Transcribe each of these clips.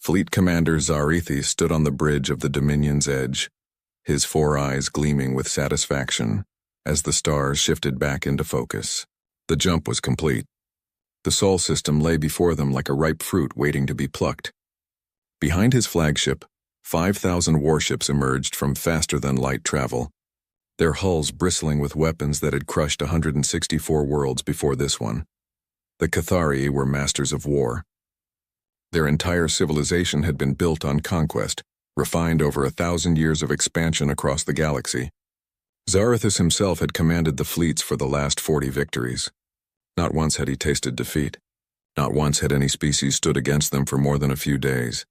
Fleet Commander Zarithi stood on the bridge of the Dominion's edge, his 4 eyes gleaming with satisfaction as the stars shifted back into focus. The jump was complete. The Sol system lay before them like a ripe fruit waiting to be plucked. Behind his flagship, 5,000 warships emerged from faster-than-light travel, their hulls bristling with weapons that had crushed 164 worlds before this one. The Cathari were masters of war. Their entire civilization had been built on conquest, refined over 1,000 years of expansion across the galaxy. Zarathus himself had commanded the fleets for the last 40 victories. Not once had he tasted defeat. Not once had any species stood against them for more than a few days.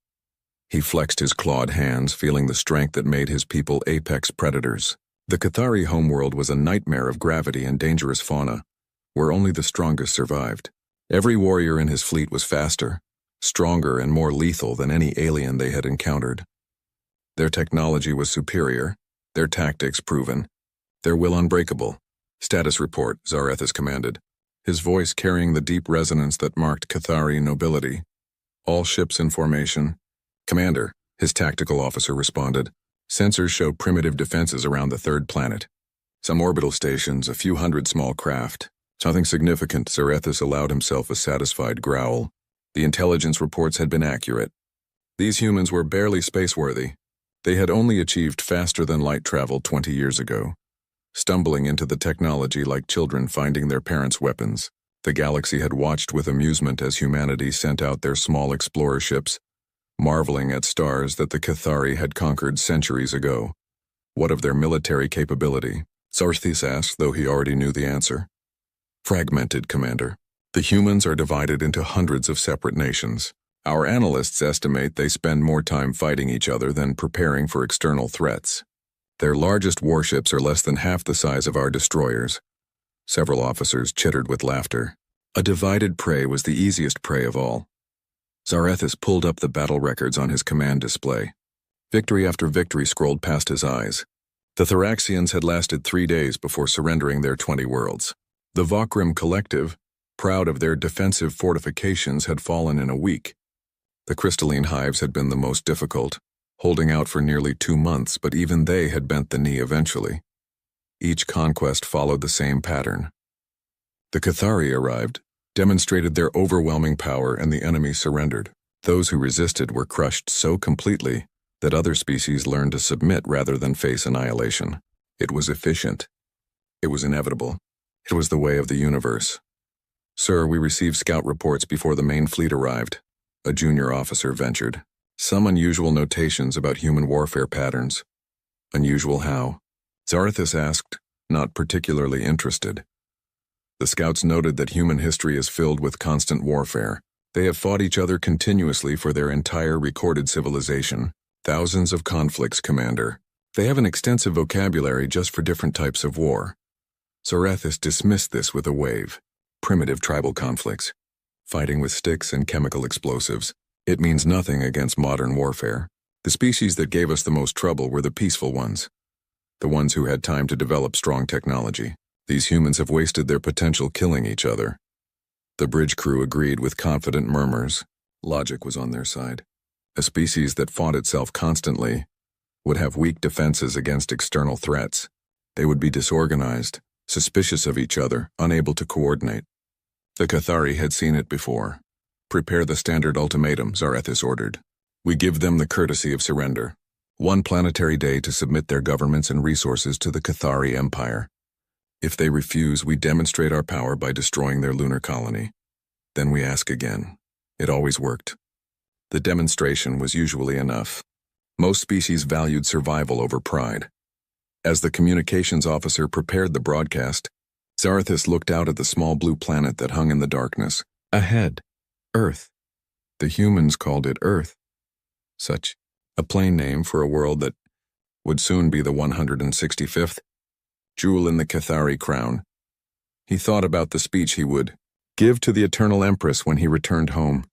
He flexed his clawed hands, feeling the strength that made his people apex predators. The Cathari homeworld was a nightmare of gravity and dangerous fauna, where only the strongest survived. Every warrior in his fleet was faster, stronger, and more lethal than any alien they had encountered. Their technology was superior, their tactics proven, their will unbreakable. Status report, Zarathus commanded, his voice carrying the deep resonance that marked Cathari nobility. All ships in formation. Commander, his tactical officer responded. Sensors show primitive defenses around the third planet. Some orbital stations, a few hundred small craft. Nothing significant, Zarathus allowed himself a satisfied growl. The intelligence reports had been accurate. These humans were barely spaceworthy. They had only achieved faster-than-light travel 20 years ago, stumbling into the technology like children finding their parents' weapons. The galaxy had watched with amusement as humanity sent out their small explorer ships, marveling at stars that the Cathari had conquered centuries ago. What of their military capability? Zarathus asked, though he already knew the answer. Fragmented, Commander. The humans are divided into hundreds of separate nations. Our analysts estimate they spend more time fighting each other than preparing for external threats. Their largest warships are less than half the size of our destroyers. Several officers chittered with laughter. A divided prey was the easiest prey of all. Zarathus pulled up the battle records on his command display. Victory after victory scrolled past his eyes. The Thoraxians had lasted 3 days before surrendering their 20 worlds. The Vokrim Collective, proud of their defensive fortifications, had fallen in a week. The crystalline hives had been the most difficult, holding out for nearly 2 months, but even they had bent the knee eventually. Each conquest followed the same pattern. The Cathari arrived, demonstrated their overwhelming power, and the enemy surrendered. Those who resisted were crushed so completely that other species learned to submit rather than face annihilation. It was efficient. It was inevitable. It was the way of the universe. Sir, we received scout reports before the main fleet arrived, a junior officer ventured. Some unusual notations about human warfare patterns. Unusual how? Zarathus asked, not particularly interested. The scouts noted that human history is filled with constant warfare. They have fought each other continuously for their entire recorded civilization. Thousands of conflicts, Commander. They have an extensive vocabulary just for different types of war. Zarathus dismissed this with a wave. Primitive tribal conflicts. Fighting with sticks and chemical explosives. It means nothing against modern warfare. The species that gave us the most trouble were the peaceful ones. The ones who had time to develop strong technology. These humans have wasted their potential killing each other. The bridge crew agreed with confident murmurs. Logic was on their side. A species that fought itself constantly would have weak defenses against external threats. They would be disorganized, suspicious of each other, unable to coordinate. The Cathari had seen it before. Prepare the standard ultimatum, Zarathus ordered. We give them the courtesy of surrender. 1 planetary day to submit their governments and resources to the Cathari Empire. If they refuse, we demonstrate our power by destroying their lunar colony. Then we ask again. It always worked. The demonstration was usually enough. Most species valued survival over pride. As the communications officer prepared the broadcast, Zarathus looked out at the small blue planet that hung in the darkness. Ahead. Earth. The humans called it Earth. Such a plain name for a world that would soon be the 165th. Jewel in the Cathari crown. He thought about the speech he would give to the Eternal Empress when he returned home.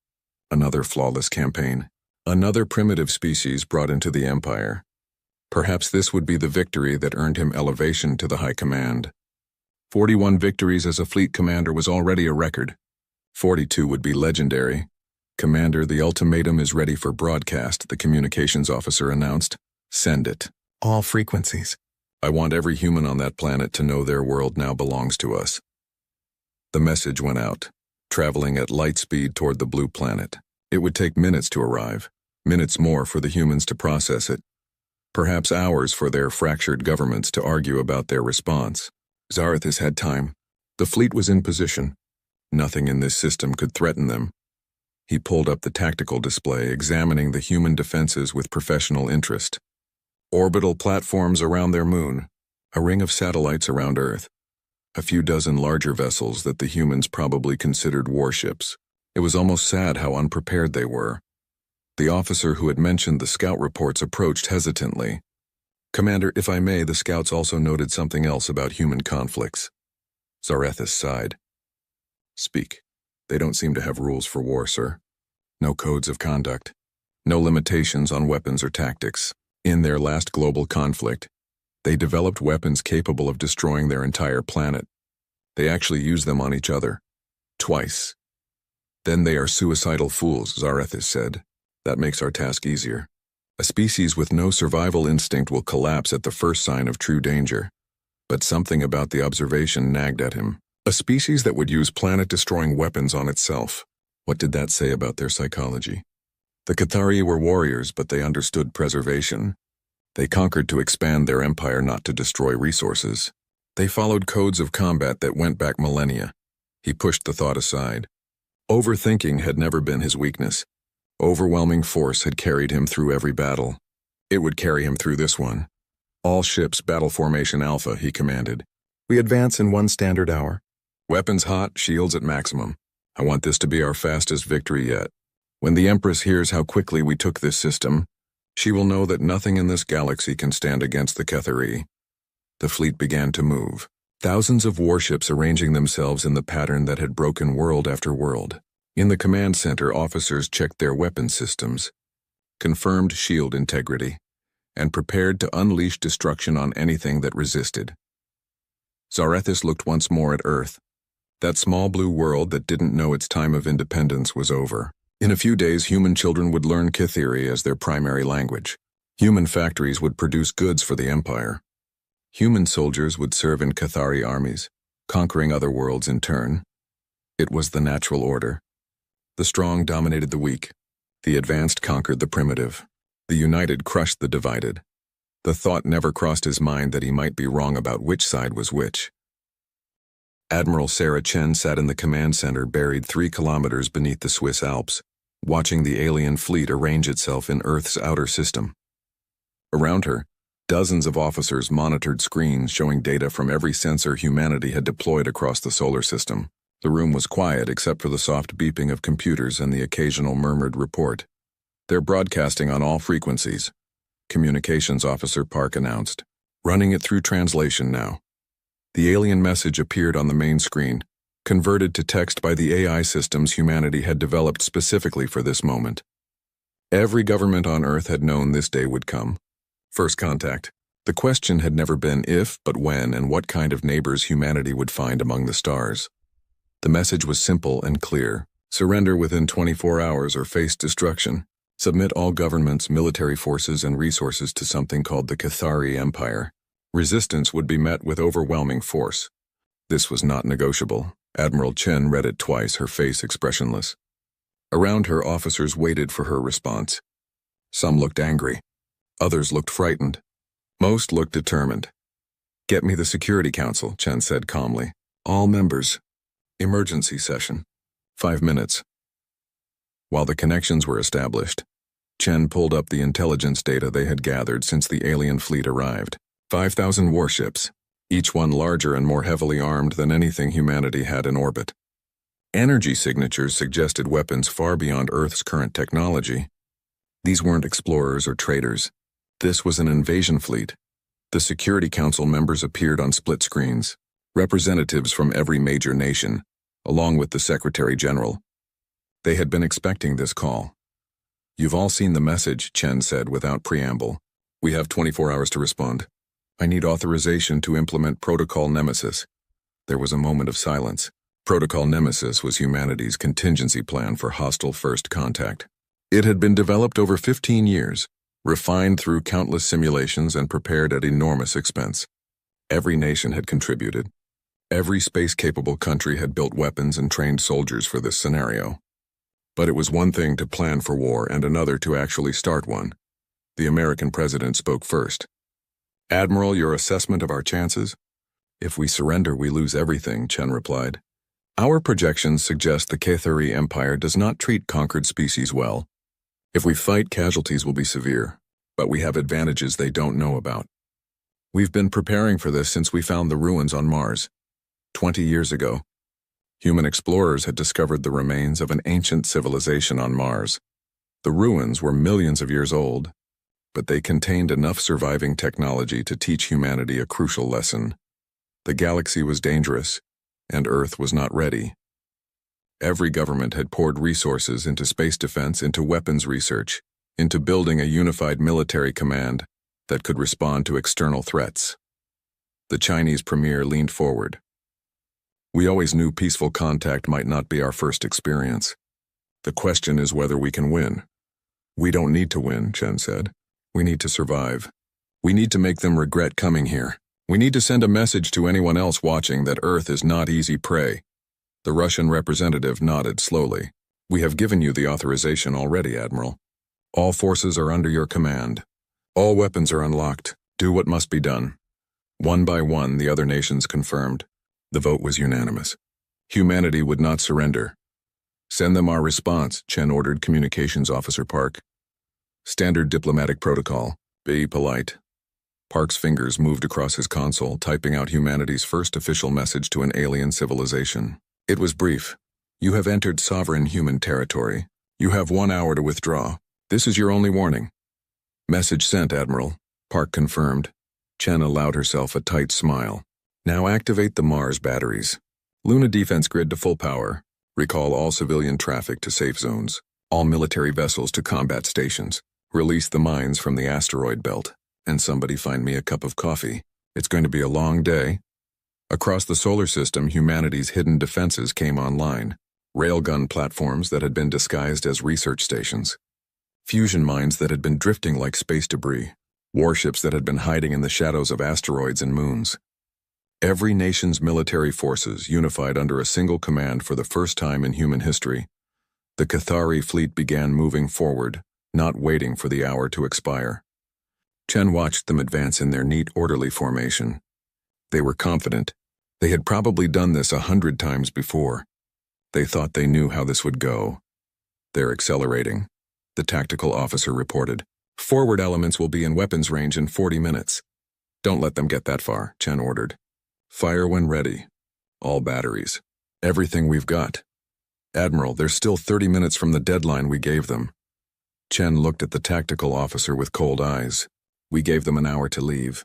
Another flawless campaign. Another primitive species brought into the Empire. Perhaps this would be the victory that earned him elevation to the high command. 41 victories as a fleet commander was already a record. 42 would be legendary. Commander, the ultimatum is ready for broadcast, the communications officer announced. Send it. All frequencies. I want every human on that planet to know their world now belongs to us. The message went out, traveling at light speed toward the blue planet. It would take minutes to arrive, minutes more for the humans to process it, perhaps hours for their fractured governments to argue about their response. Zarathis had time. The fleet was in position. Nothing in this system could threaten them. He pulled up the tactical display, examining the human defenses with professional interest. Orbital platforms around their moon, a ring of satellites around Earth, a few dozen larger vessels that the humans probably considered warships. It was almost sad how unprepared they were. The officer who had mentioned the scout reports approached hesitantly. Commander, if I may, the scouts also noted something else about human conflicts. Zarathis sighed. Speak. They don't seem to have rules for war, sir. No codes of conduct. No limitations on weapons or tactics. In their last global conflict, they developed weapons capable of destroying their entire planet. They actually used them on each other. Twice. Then they are suicidal fools, Zarathis said. That makes our task easier. A species with no survival instinct will collapse at the first sign of true danger. But something about the observation nagged at him. A species that would use planet-destroying weapons on itself. What did that say about their psychology? The Cathari were warriors, but they understood preservation. They conquered to expand their empire, not to destroy resources. They followed codes of combat that went back millennia. He pushed the thought aside. Overthinking had never been his weakness. Overwhelming force had carried him through every battle. It would carry him through this one. All ships, battle formation Alpha, he commanded. We advance in 1 standard hour. Weapons hot, shields at maximum. I want this to be our fastest victory yet. When the Empress hears how quickly we took this system, she will know that nothing in this galaxy can stand against the Cathari. The fleet began to move. Thousands of warships arranging themselves in the pattern that had broken world after world. In the command center, officers checked their weapon systems, confirmed shield integrity, and prepared to unleash destruction on anything that resisted. Zarathis looked once more at Earth. That small blue world that didn't know its time of independence was over. In a few days, human children would learn Cathari as their primary language. Human factories would produce goods for the Empire. Human soldiers would serve in Cathari armies, conquering other worlds in turn. It was the natural order. The strong dominated the weak. The advanced conquered the primitive. The united crushed the divided. The thought never crossed his mind that he might be wrong about which side was which. Admiral Sarah Chen sat in the command center buried 3 kilometers beneath the Swiss Alps, watching the alien fleet arrange itself in Earth's outer system. Around her, dozens of officers monitored screens showing data from every sensor humanity had deployed across the solar system. The room was quiet except for the soft beeping of computers and the occasional murmured report. They're broadcasting on all frequencies, Communications Officer Park announced. Running it through translation now. The alien message appeared on the main screen, converted to text by the AI systems humanity had developed specifically for this moment. Every government on Earth had known this day would come. First contact. The question had never been if, but when and what kind of neighbors humanity would find among the stars. The message was simple and clear. Surrender within 24 hours or face destruction. Submit all governments, military forces, and resources to something called the Cathari Empire. Resistance would be met with overwhelming force. This was not negotiable. Admiral Chen read it twice, her face expressionless. Around her, officers waited for her response. Some looked angry. Others looked frightened. Most looked determined. Get me the Security Council, Chen said calmly. All members. Emergency session. 5 minutes. While the connections were established, Chen pulled up the intelligence data they had gathered since the alien fleet arrived. 5,000 warships, each one larger and more heavily armed than anything humanity had in orbit. Energy signatures suggested weapons far beyond Earth's current technology. These weren't explorers or traders. This was an invasion fleet. The Security Council members appeared on split screens, representatives from every major nation, along with the Secretary General. They had been expecting this call. You've all seen the message, Chen said without preamble. We have 24 hours to respond. I need authorization to implement Protocol Nemesis. There was a moment of silence. Protocol Nemesis was humanity's contingency plan for hostile first contact. It had been developed over 15 years, refined through countless simulations and prepared at enormous expense. Every nation had contributed. Every space-capable country had built weapons and trained soldiers for this scenario. But it was one thing to plan for war and another to actually start one. The American president spoke first. "Admiral, your assessment of our chances?" "If we surrender, we lose everything," Chen replied. "Our projections suggest the Cathari Empire does not treat conquered species well. If we fight, casualties will be severe, but we have advantages they don't know about. We've been preparing for this since we found the ruins on Mars. 20 years ago, human explorers had discovered the remains of an ancient civilization on Mars. The ruins were millions of years old, but they contained enough surviving technology to teach humanity a crucial lesson. The galaxy was dangerous, and Earth was not ready. Every government had poured resources into space defense, into weapons research, into building a unified military command that could respond to external threats. The Chinese premier leaned forward. "We always knew peaceful contact might not be our first experience. The question is whether we can win." "We don't need to win," Chen said. "We need to survive. We need to make them regret coming here. We need to send a message to anyone else watching that Earth is not easy prey." The Russian representative nodded slowly. "We have given you the authorization already, Admiral. All forces are under your command. All weapons are unlocked. Do what must be done." One by one, the other nations confirmed. The vote was unanimous. Humanity would not surrender. "Send them our response," Chen ordered Communications Officer Park. "Standard diplomatic protocol. Be polite." Park's fingers moved across his console, typing out humanity's first official message to an alien civilization. It was brief. "You have entered sovereign human territory. You have 1 hour to withdraw. This is your only warning." "Message sent, Admiral," Park confirmed. Chen allowed herself a tight smile. "Now activate the Mars batteries. Luna defense grid to full power. Recall all civilian traffic to safe zones. All military vessels to combat stations. Release the mines from the asteroid belt. And somebody find me a cup of coffee. It's going to be a long day." Across the solar system, humanity's hidden defenses came online. Railgun platforms that had been disguised as research stations. Fusion mines that had been drifting like space debris. Warships that had been hiding in the shadows of asteroids and moons. Every nation's military forces unified under a single command for the first time in human history. The Cathari fleet began moving forward, not waiting for the hour to expire. Chen watched them advance in their neat, orderly formation. They were confident. They had probably done this 100 times before. They thought they knew how this would go. "They're accelerating," the tactical officer reported. "Forward elements will be in weapons range in 40 minutes. "Don't let them get that far," Chen ordered. "Fire when ready. All batteries. Everything we've got." "Admiral, they're still 30 minutes from the deadline we gave them." Chen looked at the tactical officer with cold eyes. "We gave them an hour to leave.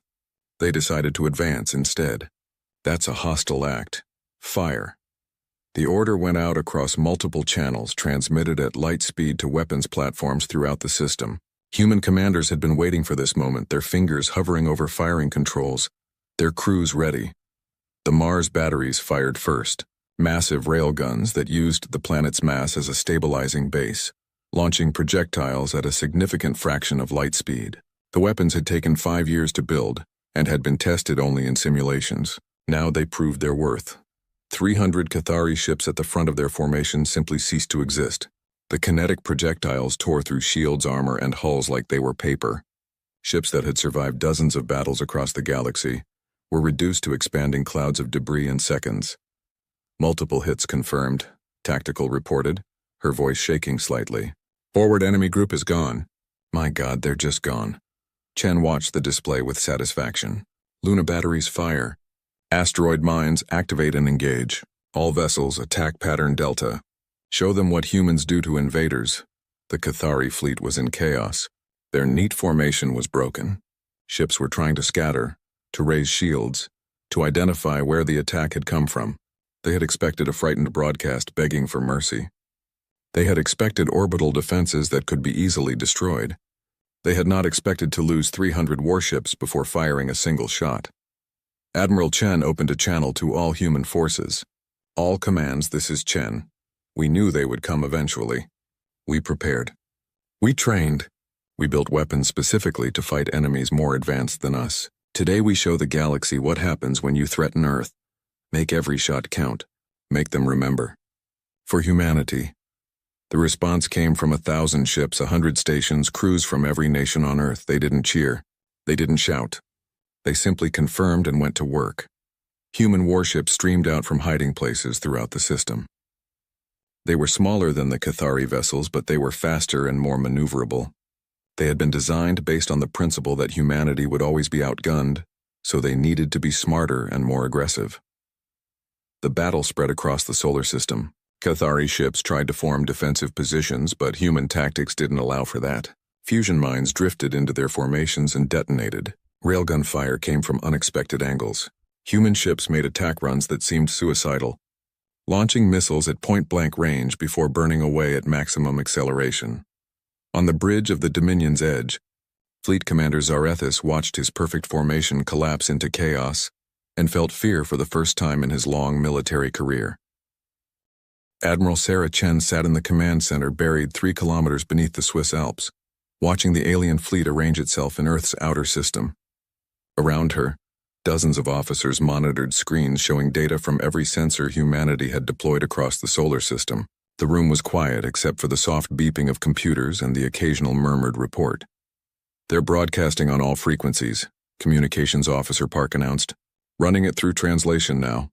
They decided to advance instead. That's a hostile act. Fire." The order went out across multiple channels, transmitted at light speed to weapons platforms throughout the system. Human commanders had been waiting for this moment, their fingers hovering over firing controls, their crews ready. The Mars batteries fired first, massive railguns that used the planet's mass as a stabilizing base, launching projectiles at a significant fraction of light speed. The weapons had taken 5 years to build and had been tested only in simulations. Now they proved their worth. 300 Cathari ships at the front of their formation simply ceased to exist. The kinetic projectiles tore through shields, armor, and hulls like they were paper. Ships that had survived dozens of battles across the galaxy were reduced to expanding clouds of debris in seconds. "Multiple hits confirmed," Tactical reported, her voice shaking slightly. "Forward enemy group is gone." "My God, they're just gone." Chen watched the display with satisfaction. "Luna batteries fire. Asteroid mines activate and engage. All vessels attack pattern Delta. Show them what humans do to invaders." The Cathari fleet was in chaos. Their neat formation was broken. Ships were trying to scatter, to raise shields, to identify where the attack had come from. They had expected a frightened broadcast begging for mercy. They had expected orbital defenses that could be easily destroyed. They had not expected to lose 300 warships before firing a single shot. Admiral Chen opened a channel to all human forces. All commands, this is Chen. We knew they would come eventually. We prepared. We trained. We built weapons specifically to fight enemies more advanced than us. Today we show the galaxy what happens when you threaten Earth. Make every shot count. Make them remember. For humanity. The response came from 1,000 ships, 100 stations, crews from every nation on Earth. They didn't cheer. They didn't shout. They simply confirmed and went to work. Human warships streamed out from hiding places throughout the system. They were smaller than the Cathari vessels, but they were faster and more maneuverable. They had been designed based on the principle that humanity would always be outgunned, so they needed to be smarter and more aggressive. The battle spread across the solar system. Cathari ships tried to form defensive positions, but human tactics didn't allow for that. Fusion mines drifted into their formations and detonated. Railgun fire came from unexpected angles. Human ships made attack runs that seemed suicidal, launching missiles at point-blank range before burning away at maximum acceleration. On the bridge of the Dominion's edge, Fleet Commander Zarethis watched his perfect formation collapse into chaos and felt fear for the first time in his long military career. Admiral Sarah Chen sat in the command center buried 3 kilometers beneath the Swiss Alps, watching the alien fleet arrange itself in Earth's outer system. Around her, dozens of officers monitored screens showing data from every sensor humanity had deployed across the solar system. The room was quiet except for the soft beeping of computers and the occasional murmured report. "They're broadcasting on all frequencies," Communications Officer Park announced. "Running it through translation now."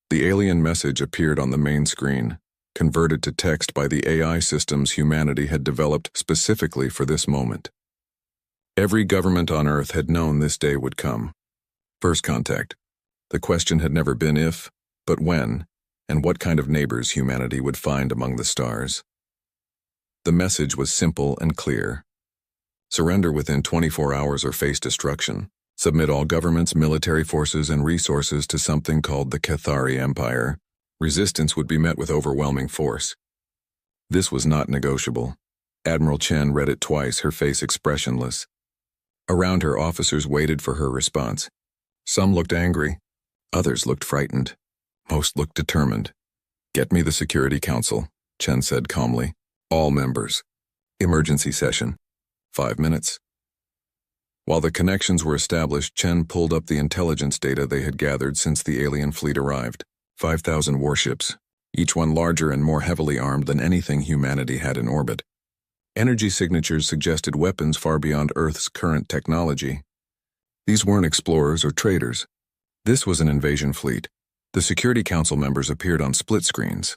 The alien message appeared on the main screen, converted to text by the AI systems humanity had developed specifically for this moment. Every government on Earth had known this day would come. First contact. The question had never been if, but when, and what kind of neighbors humanity would find among the stars. The message was simple and clear. Surrender within 24 hours or face destruction. Submit all governments, military forces, and resources to something called the Cathari Empire. Resistance would be met with overwhelming force. This was not negotiable. Admiral Chen read it twice, her face expressionless. Around her, officers waited for her response. Some looked angry. Others looked frightened. Most looked determined. "Get me the Security Council," Chen said calmly. "All members. Emergency session. 5 minutes." While the connections were established, Chen pulled up the intelligence data they had gathered since the alien fleet arrived. 5,000 warships, each one larger and more heavily armed than anything humanity had in orbit. Energy signatures suggested weapons far beyond Earth's current technology. These weren't explorers or traders. This was an invasion fleet. The Security Council members appeared on split screens.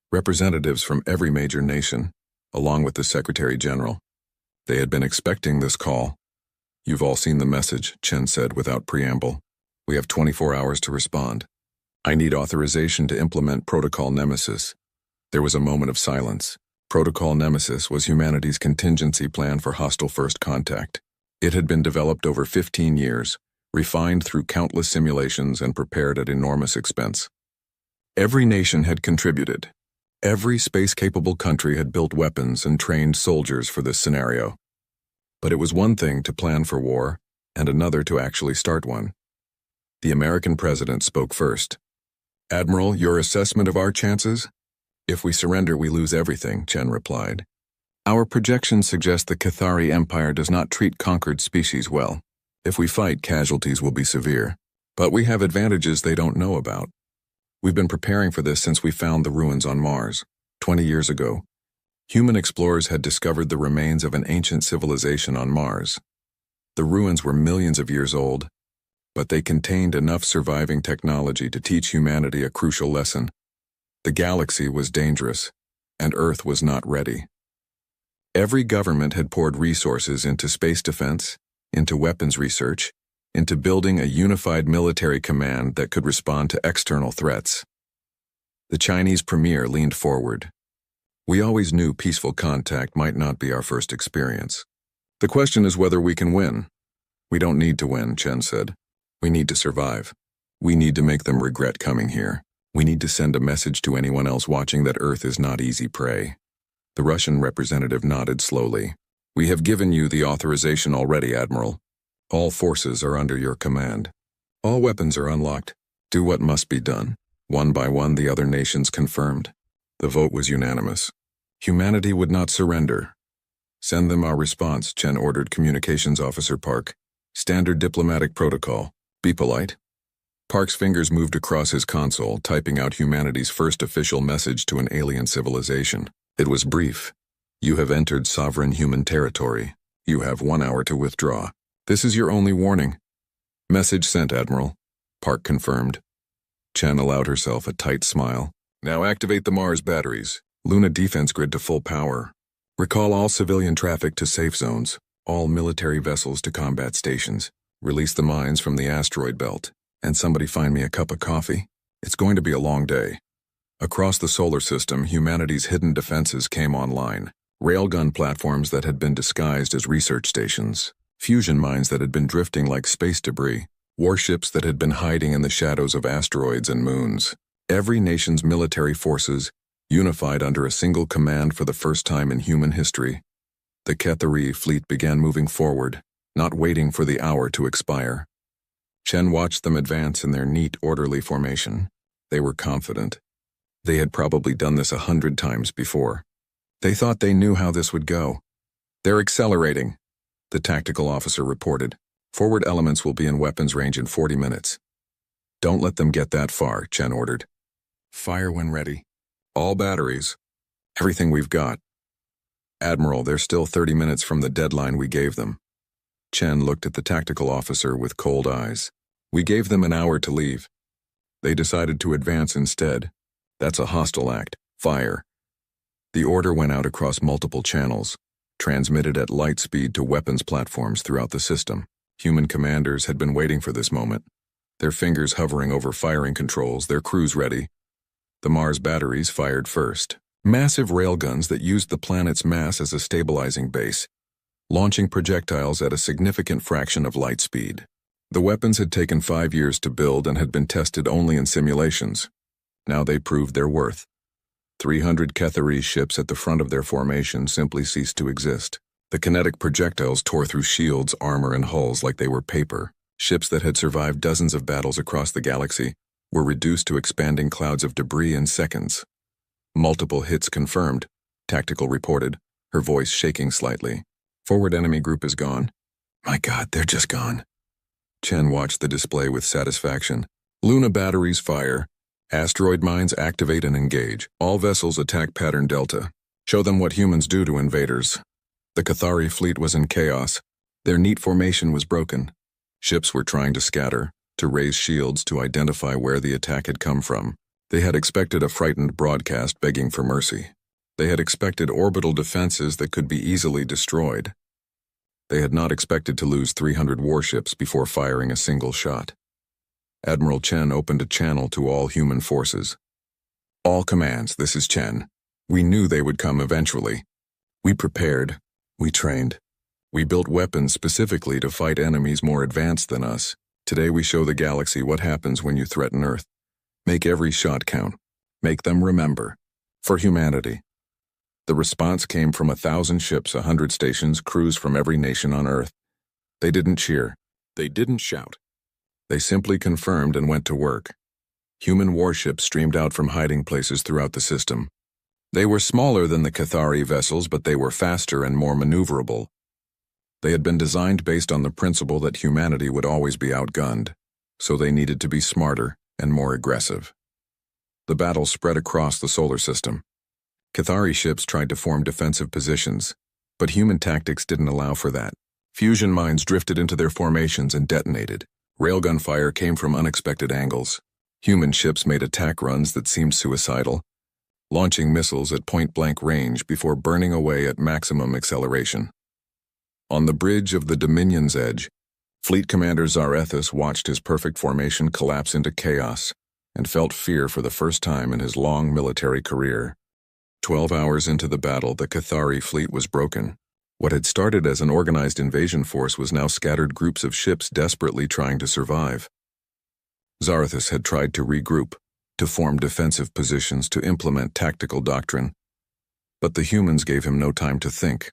Representatives from every major nation, along with the Secretary General. They had been expecting this call. "You've all seen the message," Chen said without preamble. "We have 24 hours to respond. I need authorization to implement Protocol Nemesis." There was a moment of silence. Protocol Nemesis was humanity's contingency plan for hostile first contact. It had been developed over 15 years, refined through countless simulations and prepared at enormous expense. Every nation had contributed. Every space-capable country had built weapons and trained soldiers for this scenario. But it was one thing to plan for war, and another to actually start one. The American president spoke first. "Admiral, your assessment of our chances?" "If we surrender, we lose everything," Chen replied. "Our projections suggest the Cathari Empire does not treat conquered species well. If we fight, casualties will be severe. But we have advantages they don't know about. We've been preparing for this since we found the ruins on Mars. 20 years ago, human explorers had discovered the remains of an ancient civilization on Mars. The ruins were millions of years old, but they contained enough surviving technology to teach humanity a crucial lesson. The galaxy was dangerous, and Earth was not ready. Every government had poured resources into space defense, into weapons research, into building a unified military command that could respond to external threats. The Chinese premier leaned forward. "We always knew peaceful contact might not be our first experience. The question is whether we can win." "We don't need to win," Chen said. "We need to survive. We need to make them regret coming here. We need to send a message to anyone else watching that Earth is not easy prey." The Russian representative nodded slowly. "We have given you the authorization already, Admiral. All forces are under your command. All weapons are unlocked. Do what must be done." One by one, the other nations confirmed. The vote was unanimous. Humanity would not surrender. Send them our response, Chen ordered Communications Officer Park. Standard diplomatic protocol. Be polite. Park's fingers moved across his console, typing out humanity's first official message to an alien civilization. It was brief. You have entered sovereign human territory. You have 1 hour to withdraw. This is your only warning. Message sent, Admiral. Park confirmed. Chen allowed herself a tight smile. Now activate the Mars batteries. Luna defense grid to full power. Recall all civilian traffic to safe zones. All military vessels to combat stations. Release the mines from the asteroid belt. And somebody find me a cup of coffee. It's going to be a long day. Across the solar system, humanity's hidden defenses came online. Railgun platforms that had been disguised as research stations. Fusion mines that had been drifting like space debris. Warships that had been hiding in the shadows of asteroids and moons. Every nation's military forces, unified under a single command for the first time in human history. The Victories fleet began moving forward, not waiting for the hour to expire. Chen watched them advance in their neat, orderly formation. They were confident. They had probably done this 100 times before. They thought they knew how this would go. They're accelerating, the tactical officer reported. Forward elements will be in weapons range in 40 minutes. Don't let them get that far, Chen ordered. Fire when ready. All batteries. Everything we've got. Admiral, they're still 30 minutes from the deadline we gave them. Chen looked at the tactical officer with cold eyes. We gave them an hour to leave. They decided to advance instead. That's a hostile act. Fire. The order went out across multiple channels, transmitted at light speed to weapons platforms throughout the system. Human commanders had been waiting for this moment, their fingers hovering over firing controls, their crews ready. The Mars batteries fired first. Massive railguns that used the planet's mass as a stabilizing base, launching projectiles at a significant fraction of light speed. The weapons had taken 5 years to build and had been tested only in simulations. Now they proved their worth. 300 Victories ships at the front of their formation simply ceased to exist. The kinetic projectiles tore through shields, armor, and hulls like they were paper. Ships that had survived dozens of battles across the galaxy were reduced to expanding clouds of debris in seconds. Multiple hits confirmed, Tactical reported, her voice shaking slightly. Forward enemy group is gone. My God, they're just gone. Chen watched the display with satisfaction. Luna batteries fire. Asteroid mines activate and engage. All vessels attack pattern Delta. Show them what humans do to invaders. The Victories fleet was in chaos. Their neat formation was broken. Ships were trying to scatter, to raise shields to identify where the attack had come from. They had expected a frightened broadcast begging for mercy. They had expected orbital defenses that could be easily destroyed. They had not expected to lose 300 warships before firing a single shot. Admiral Chen opened a channel to all human forces. All commands, this is Chen. We knew they would come eventually. We prepared. We trained. We built weapons specifically to fight enemies more advanced than us. Today we show the galaxy what happens when you threaten Earth. Make every shot count. Make them remember. For humanity. The response came from 1,000 ships, 100 stations, crews from every nation on Earth. They didn't cheer. They didn't shout. They simply confirmed and went to work. Human warships streamed out from hiding places throughout the system. They were smaller than the Victories vessels, but they were faster and more maneuverable. They had been designed based on the principle that humanity would always be outgunned, so they needed to be smarter and more aggressive. The battle spread across the solar system. Victories ships tried to form defensive positions, but human tactics didn't allow for that. Fusion mines drifted into their formations and detonated. Railgun fire came from unexpected angles. Human ships made attack runs that seemed suicidal, launching missiles at point-blank range before burning away at maximum acceleration. On the bridge of the Dominion's edge, Fleet Commander Zarethis watched his perfect formation collapse into chaos and felt fear for the first time in his long military career. 12 hours into the battle, the Victories fleet was broken. What had started as an organized invasion force was now scattered groups of ships desperately trying to survive. Zarethis had tried to regroup, to form defensive positions, to implement tactical doctrine, but the humans gave him no time to think.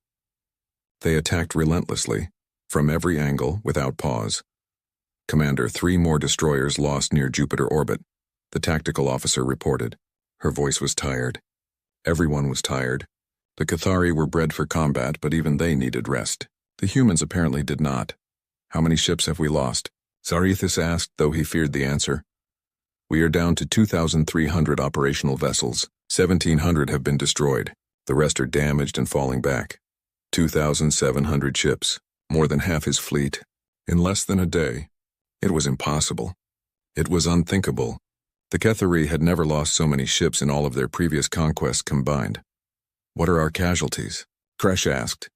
They attacked relentlessly, from every angle, without pause. Commander, 3 more destroyers lost near Jupiter orbit. the tactical officer reported. Her voice was tired. Everyone was tired. The Cathari were bred for combat, but even they needed rest. The humans apparently did not. How many ships have we lost? Zarethis asked, though he feared the answer. We are down to 2,300 operational vessels. 1,700 have been destroyed. The rest are damaged and falling back. 2,700 ships, more than half his fleet, in less than a day. It was impossible. It was unthinkable. The Cathari had never lost so many ships in all of their previous conquests combined. What are our casualties? Kresh asked.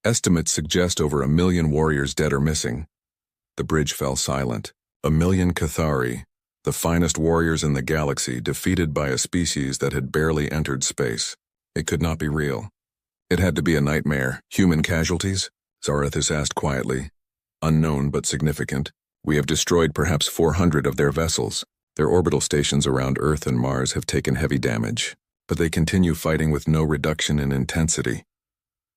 Estimates suggest over 1 million warriors dead or missing. The bridge fell silent. 1 million Cathari, the finest warriors in the galaxy, defeated by a species that had barely entered space. It could not be real. It had to be a nightmare. Human casualties? Zarethis asked quietly. Unknown but significant. We have destroyed perhaps 400 of their vessels. Their orbital stations around Earth and Mars have taken heavy damage, but they continue fighting with no reduction in intensity.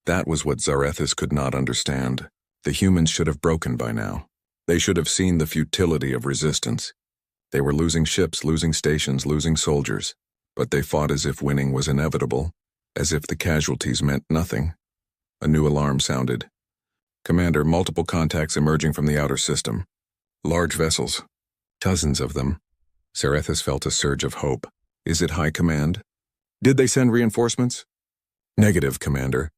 That was what Zarethis could not understand. The humans should have broken by now. They should have seen the futility of resistance. They were losing ships, losing stations, losing soldiers, but they fought as if winning was inevitable, as if the casualties meant nothing. A new alarm sounded. Commander, multiple contacts emerging from the outer system. Large vessels. Dozens of them. Zarethis felt a surge of hope. Is it High Command? Did they send reinforcements? Negative, Commander.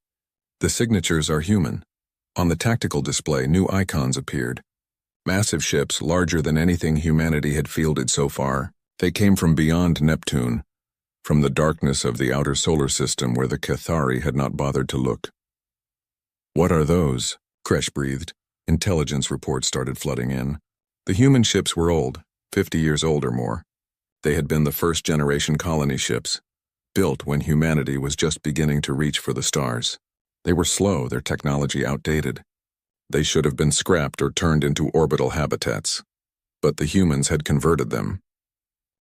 The signatures are human. On the tactical display, new icons appeared. Massive ships, larger than anything humanity had fielded so far. They came from beyond Neptune, from the darkness of the outer solar system where the Cathari had not bothered to look. What are those? Kresh breathed. Intelligence reports started flooding in. The human ships were old, 50 years old or more. They had been the first-generation colony ships, built when humanity was just beginning to reach for the stars. They were slow, their technology outdated. They should have been scrapped or turned into orbital habitats. But the humans had converted them.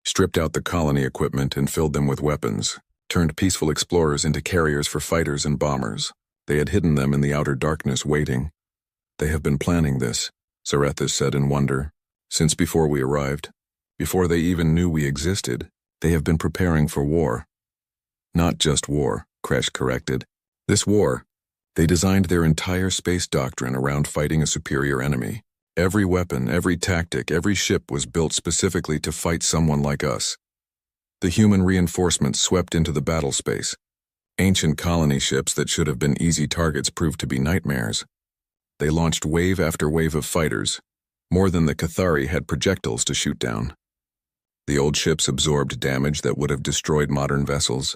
Stripped out the colony equipment and filled them with weapons, turned peaceful explorers into carriers for fighters and bombers. They had hidden them in the outer darkness, waiting. They have been planning this, Zarethis said in wonder. Since before we arrived, before they even knew we existed, they have been preparing for war. Not just war, Kresh corrected. This war. They designed their entire space doctrine around fighting a superior enemy. Every weapon, every tactic, every ship was built specifically to fight someone like us. The human reinforcements swept into the battle space. Ancient colony ships that should have been easy targets proved to be nightmares. They launched wave after wave of fighters, more than the Cathari had projectiles to shoot down. The old ships absorbed damage that would have destroyed modern vessels,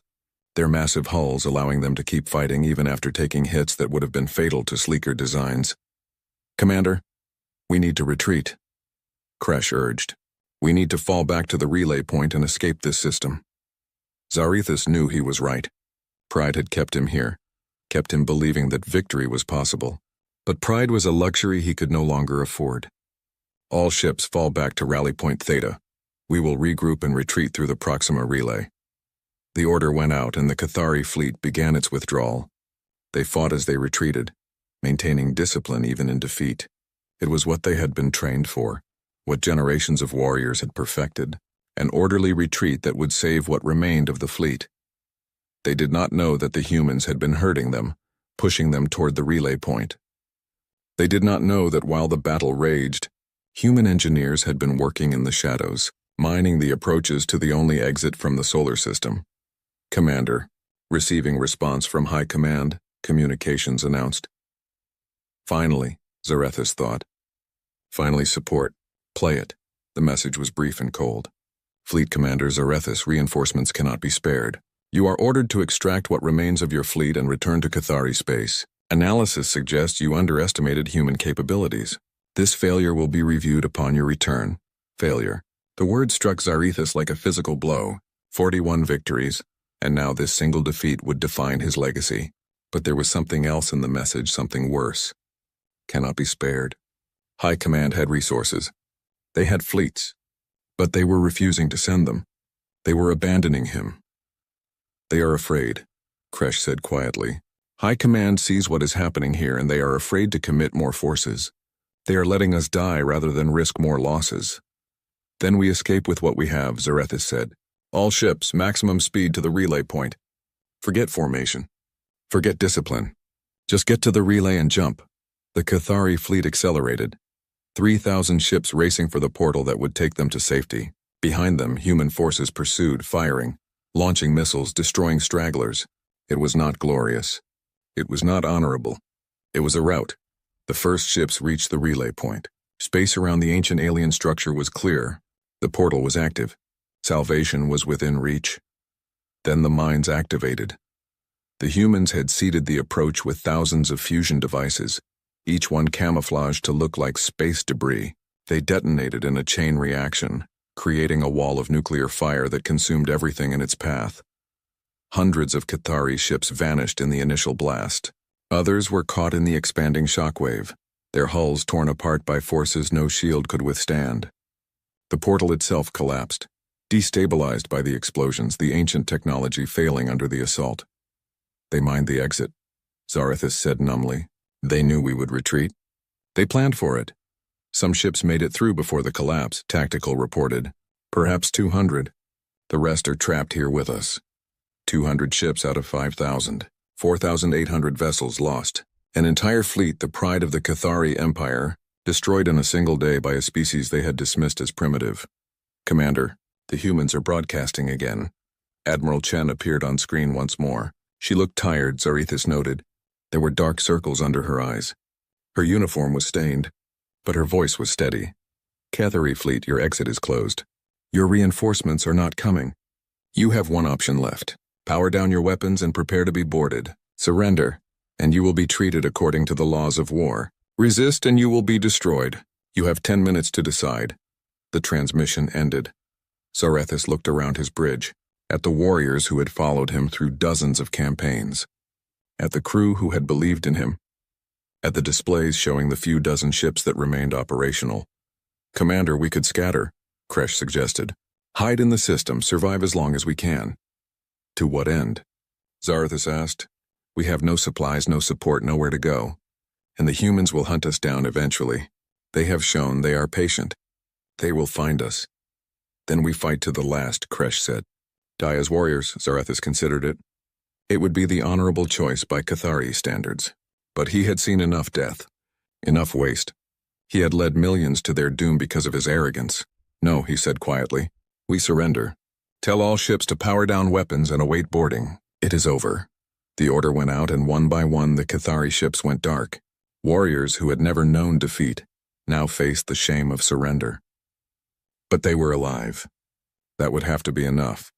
their massive hulls allowing them to keep fighting even after taking hits that would have been fatal to sleeker designs. Commander, we need to retreat, Kresh urged. We need to fall back to the relay point and escape this system. Zarethis knew he was right. Pride had kept him here, kept him believing that victory was possible. But pride was a luxury he could no longer afford. All ships fall back to Rally Point Theta. We will regroup and retreat through the Proxima relay. The order went out and the Cathari fleet began its withdrawal. They fought as they retreated, maintaining discipline even in defeat. It was what they had been trained for, what generations of warriors had perfected, an orderly retreat that would save what remained of the fleet. They did not know that the humans had been hurting them, pushing them toward the relay point. They did not know that while the battle raged, human engineers had been working in the shadows, mining the approaches to the only exit from the solar system. Commander, receiving response from High Command, communications announced. Finally, Zarethis thought. Finally support. Play it. The message was brief and cold. Fleet Commander Zarethis, reinforcements cannot be spared. You are ordered to extract what remains of your fleet and return to Cathari space. Analysis suggests you underestimated human capabilities. This failure will be reviewed upon your return. Failure. The word struck Zarethis like a physical blow. 41 victories, and now this single defeat would define his legacy. But there was something else in the message, something worse. Cannot be spared. High Command had resources. They had fleets. But they were refusing to send them. They were abandoning him. They are afraid, Kresh said quietly. High Command sees what is happening here and they are afraid to commit more forces. They are letting us die rather than risk more losses. Then we escape with what we have, Zarethis said. All ships, maximum speed to the relay point. Forget formation. Forget discipline. Just get to the relay and jump. The Cathari fleet accelerated. 3,000 ships racing for the portal that would take them to safety. Behind them, human forces pursued, firing, launching missiles, destroying stragglers. It was not glorious. It was not honorable. It was a rout. The first ships reached the relay point. Space around the ancient alien structure was clear. The portal was active. Salvation was within reach. Then the mines activated. The humans had seeded the approach with thousands of fusion devices, each one camouflaged to look like space debris. They detonated in a chain reaction, creating a wall of nuclear fire that consumed everything in its path. Hundreds of Cathari ships vanished in the initial blast. Others were caught in the expanding shockwave, their hulls torn apart by forces no shield could withstand. The portal itself collapsed, destabilized by the explosions, the ancient technology failing under the assault. They mined the exit, Zarethis said numbly. They knew we would retreat. They planned for it. Some ships made it through before the collapse, Tactical reported. Perhaps 200. The rest are trapped here with us. 200 ships out of 5,000. 4,800 vessels lost. An entire fleet, the pride of the Cathari Empire, destroyed in a single day by a species they had dismissed as primitive. Commander, the humans are broadcasting again. Admiral Chen appeared on screen once more. She looked tired, Zarethis noted. There were dark circles under her eyes. Her uniform was stained, but her voice was steady. Cathari fleet, your exit is closed. Your reinforcements are not coming. You have one option left. Power down your weapons and prepare to be boarded. Surrender, and you will be treated according to the laws of war. Resist and you will be destroyed. You have 10 minutes to decide. The transmission ended. Zarethis looked around his bridge, at the warriors who had followed him through dozens of campaigns, at the crew who had believed in him, at the displays showing the few dozen ships that remained operational. Commander, we could scatter, Kresh suggested. Hide in the system, survive as long as we can. To what end? Zarethis asked. We have no supplies, no support, nowhere to go. And the humans will hunt us down eventually. They have shown they are patient. They will find us. Then we fight to the last, Kresh said. Die as warriors, Zarethis considered it. It would be the honorable choice by Cathari standards. But he had seen enough death, enough waste. He had led millions to their doom because of his arrogance. No, he said quietly. We surrender. Tell all ships to power down weapons and await boarding. It is over. The order went out and one by one the Cathari ships went dark. Warriors who had never known defeat now faced the shame of surrender. But they were alive. That would have to be enough.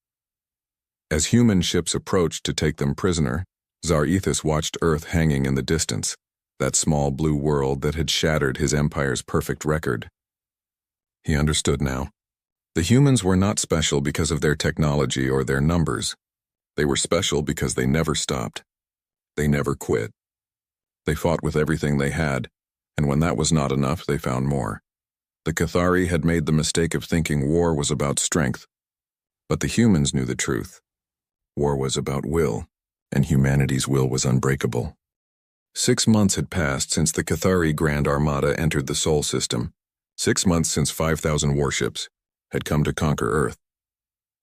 As human ships approached to take them prisoner, Zarethis watched Earth hanging in the distance, that small blue world that had shattered his empire's perfect record. He understood now. The humans were not special because of their technology or their numbers. They were special because they never stopped. They never quit. They fought with everything they had, and when that was not enough, they found more. The Cathari had made the mistake of thinking war was about strength, but the humans knew the truth. War was about will, and humanity's will was unbreakable. 6 months had passed since the Cathari Grand Armada entered the Sol system. 6 months since 5,000 warships had come to conquer Earth.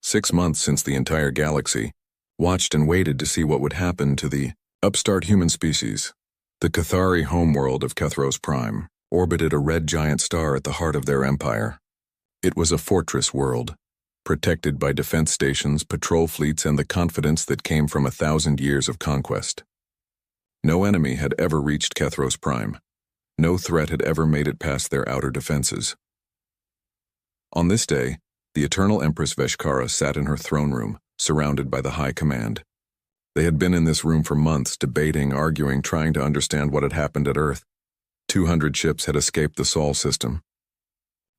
6 months since the entire galaxy watched and waited to see what would happen to the upstart human species. The Cathari homeworld of Kethros Prime orbited a red giant star at the heart of their empire. It was a fortress world, protected by defense stations, patrol fleets, and the confidence that came from 1,000 years of conquest. No enemy had ever reached Kethros Prime. No threat had ever made it past their outer defenses. On this day, the Eternal Empress Veshkara sat in her throne room, surrounded by the High Command. They had been in this room for months, debating, arguing, trying to understand what had happened at Earth. 200 ships had escaped the Sol system.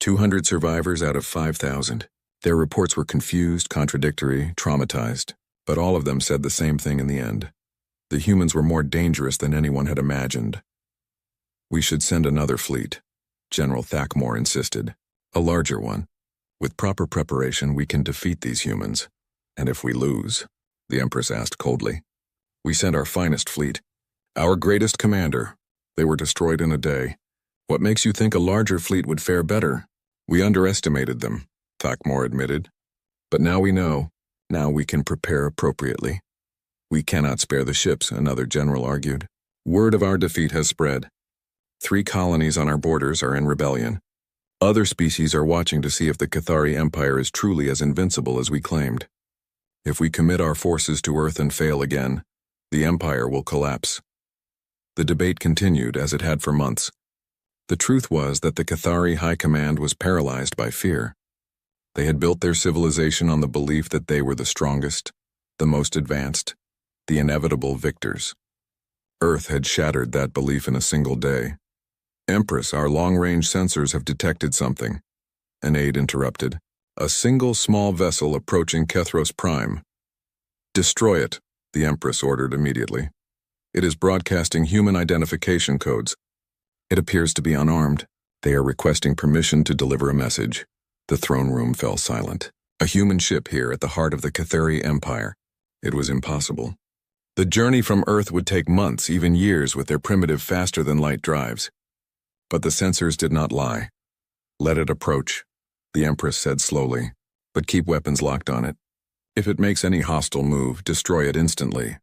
200 survivors out of 5,000. Their reports were confused, contradictory, traumatized, but all of them said the same thing in the end. The humans were more dangerous than anyone had imagined. We should send another fleet, General Thakmore insisted. A larger one. With proper preparation, we can defeat these humans. And if we lose, the Empress asked coldly. We sent our finest fleet, our greatest commander. They were destroyed in a day. What makes you think a larger fleet would fare better? We underestimated them, Thakmor admitted. But now we know. Now we can prepare appropriately. We cannot spare the ships, another general argued. Word of our defeat has spread. 3 colonies on our borders are in rebellion. Other species are watching to see if the Cathari Empire is truly as invincible as we claimed. If we commit our forces to Earth and fail again, the Empire will collapse. The debate continued as it had for months. The truth was that the Cathari High Command was paralyzed by fear. They had built their civilization on the belief that they were the strongest, the most advanced, the inevitable victors. Earth had shattered that belief in a single day. Empress, our long-range sensors have detected something. An aide interrupted. A single small vessel approaching Kethros Prime. Destroy it, the Empress ordered immediately. It is broadcasting human identification codes. It appears to be unarmed. They are requesting permission to deliver a message. The throne room fell silent. A human ship here at the heart of the Cathari Empire. It was impossible. The journey from Earth would take months, even years, with their primitive faster-than-light drives. But the sensors did not lie. Let it approach, the Empress said slowly, but keep weapons locked on it. If it makes any hostile move, destroy it instantly.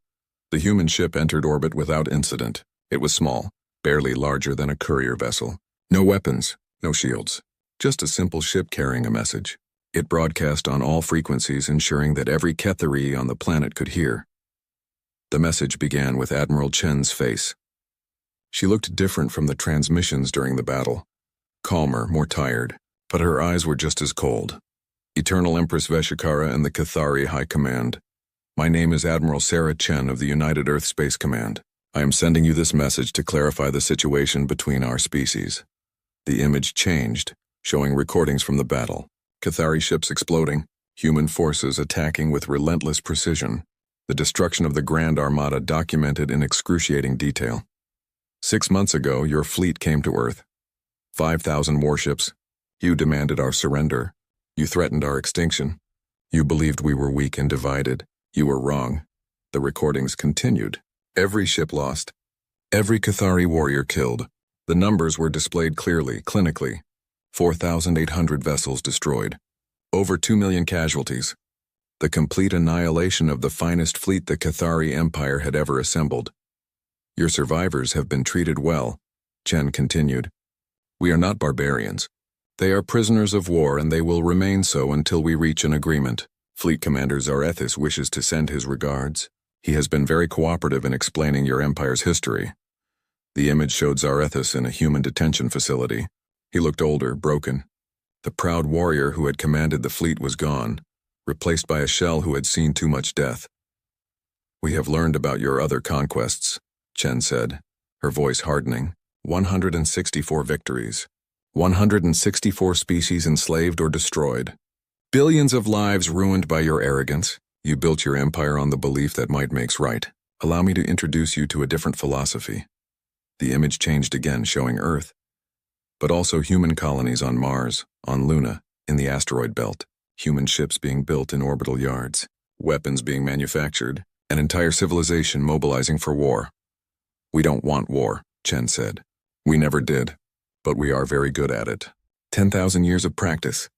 The human ship entered orbit without incident. It was small, barely larger than a courier vessel. No weapons, no shields. Just a simple ship carrying a message. It broadcast on all frequencies, ensuring that every Cathari on the planet could hear. The message began with Admiral Chen's face. She looked different from the transmissions during the battle. Calmer, more tired, but her eyes were just as cold. Eternal Empress Veshikara and the Cathari High Command. My name is Admiral Sarah Chen of the United Earth Space Command. I am sending you this message to clarify the situation between our species. The image changed, showing recordings from the battle. Cathari ships exploding, human forces attacking with relentless precision. The destruction of the Grand Armada documented in excruciating detail. 6 months ago, your fleet came to Earth. 5,000 warships. You demanded our surrender. You threatened our extinction. You believed we were weak and divided. You were wrong. The recordings continued. Every ship lost. Every Cathari warrior killed. The numbers were displayed clearly, clinically. 4,800 vessels destroyed. Over 2 million casualties. The complete annihilation of the finest fleet the Cathari Empire had ever assembled. Your survivors have been treated well, Chen continued. We are not barbarians. They are prisoners of war, and they will remain so until we reach an agreement. Fleet Commander Zarethis wishes to send his regards. He has been very cooperative in explaining your empire's history. The image showed Zarethis in a human detention facility. He looked older, broken. The proud warrior who had commanded the fleet was gone, replaced by a shell who had seen too much death. We have learned about your other conquests, Chen said, her voice hardening. 164 victories. 164 species enslaved or destroyed. Billions of lives ruined by your arrogance. You built your empire on the belief that might makes right. Allow me to introduce you to a different philosophy. The image changed again, showing Earth, but also human colonies on Mars, on Luna, in the asteroid belt, human ships being built in orbital yards, weapons being manufactured, an entire civilization mobilizing for war. We don't want war, Chen said. We never did, but we are very good at it. 10,000 years of practice.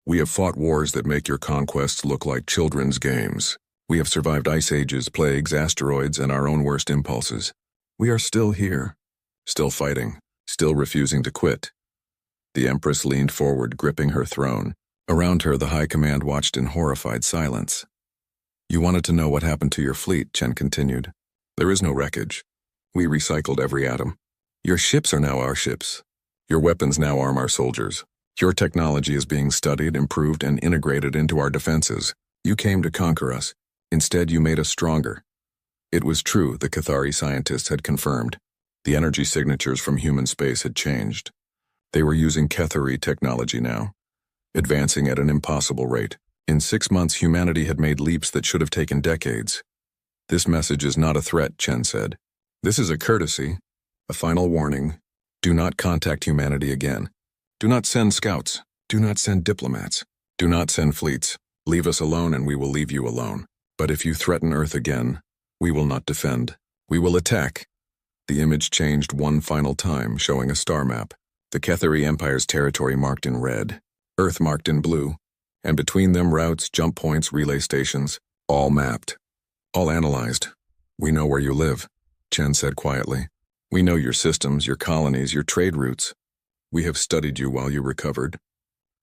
We have fought wars that make your conquests look like children's games. We have survived ice ages, plagues, asteroids, and our own worst impulses. We are still here, still fighting, still refusing to quit. The Empress leaned forward, gripping her throne. Around her, the High Command watched in horrified silence. You wanted to know what happened to your fleet, Chen continued. There is no wreckage. We recycled every atom. Your ships are now our ships. Your weapons now arm our soldiers. Your technology is being studied, improved, and integrated into our defenses. You came to conquer us. Instead, you made us stronger. It was true, the Cathari scientists had confirmed. The energy signatures from human space had changed. They were using Cathari technology now, advancing at an impossible rate. In 6 months, humanity had made leaps that should have taken decades. This message is not a threat, Chen said. This is a courtesy, a final warning. Do not contact humanity again. Do not send scouts. Do not send diplomats. Do not send fleets. Leave us alone and we will leave you alone. But if you threaten Earth again, we will not defend. We will attack. The image changed one final time, showing a star map. The Cathari Empire's territory marked in red. Earth marked in blue, and between them routes, jump points, relay stations, all mapped, all analyzed. We know where you live, Chen said quietly. We know your systems, your colonies, your trade routes. We have studied you while you recovered,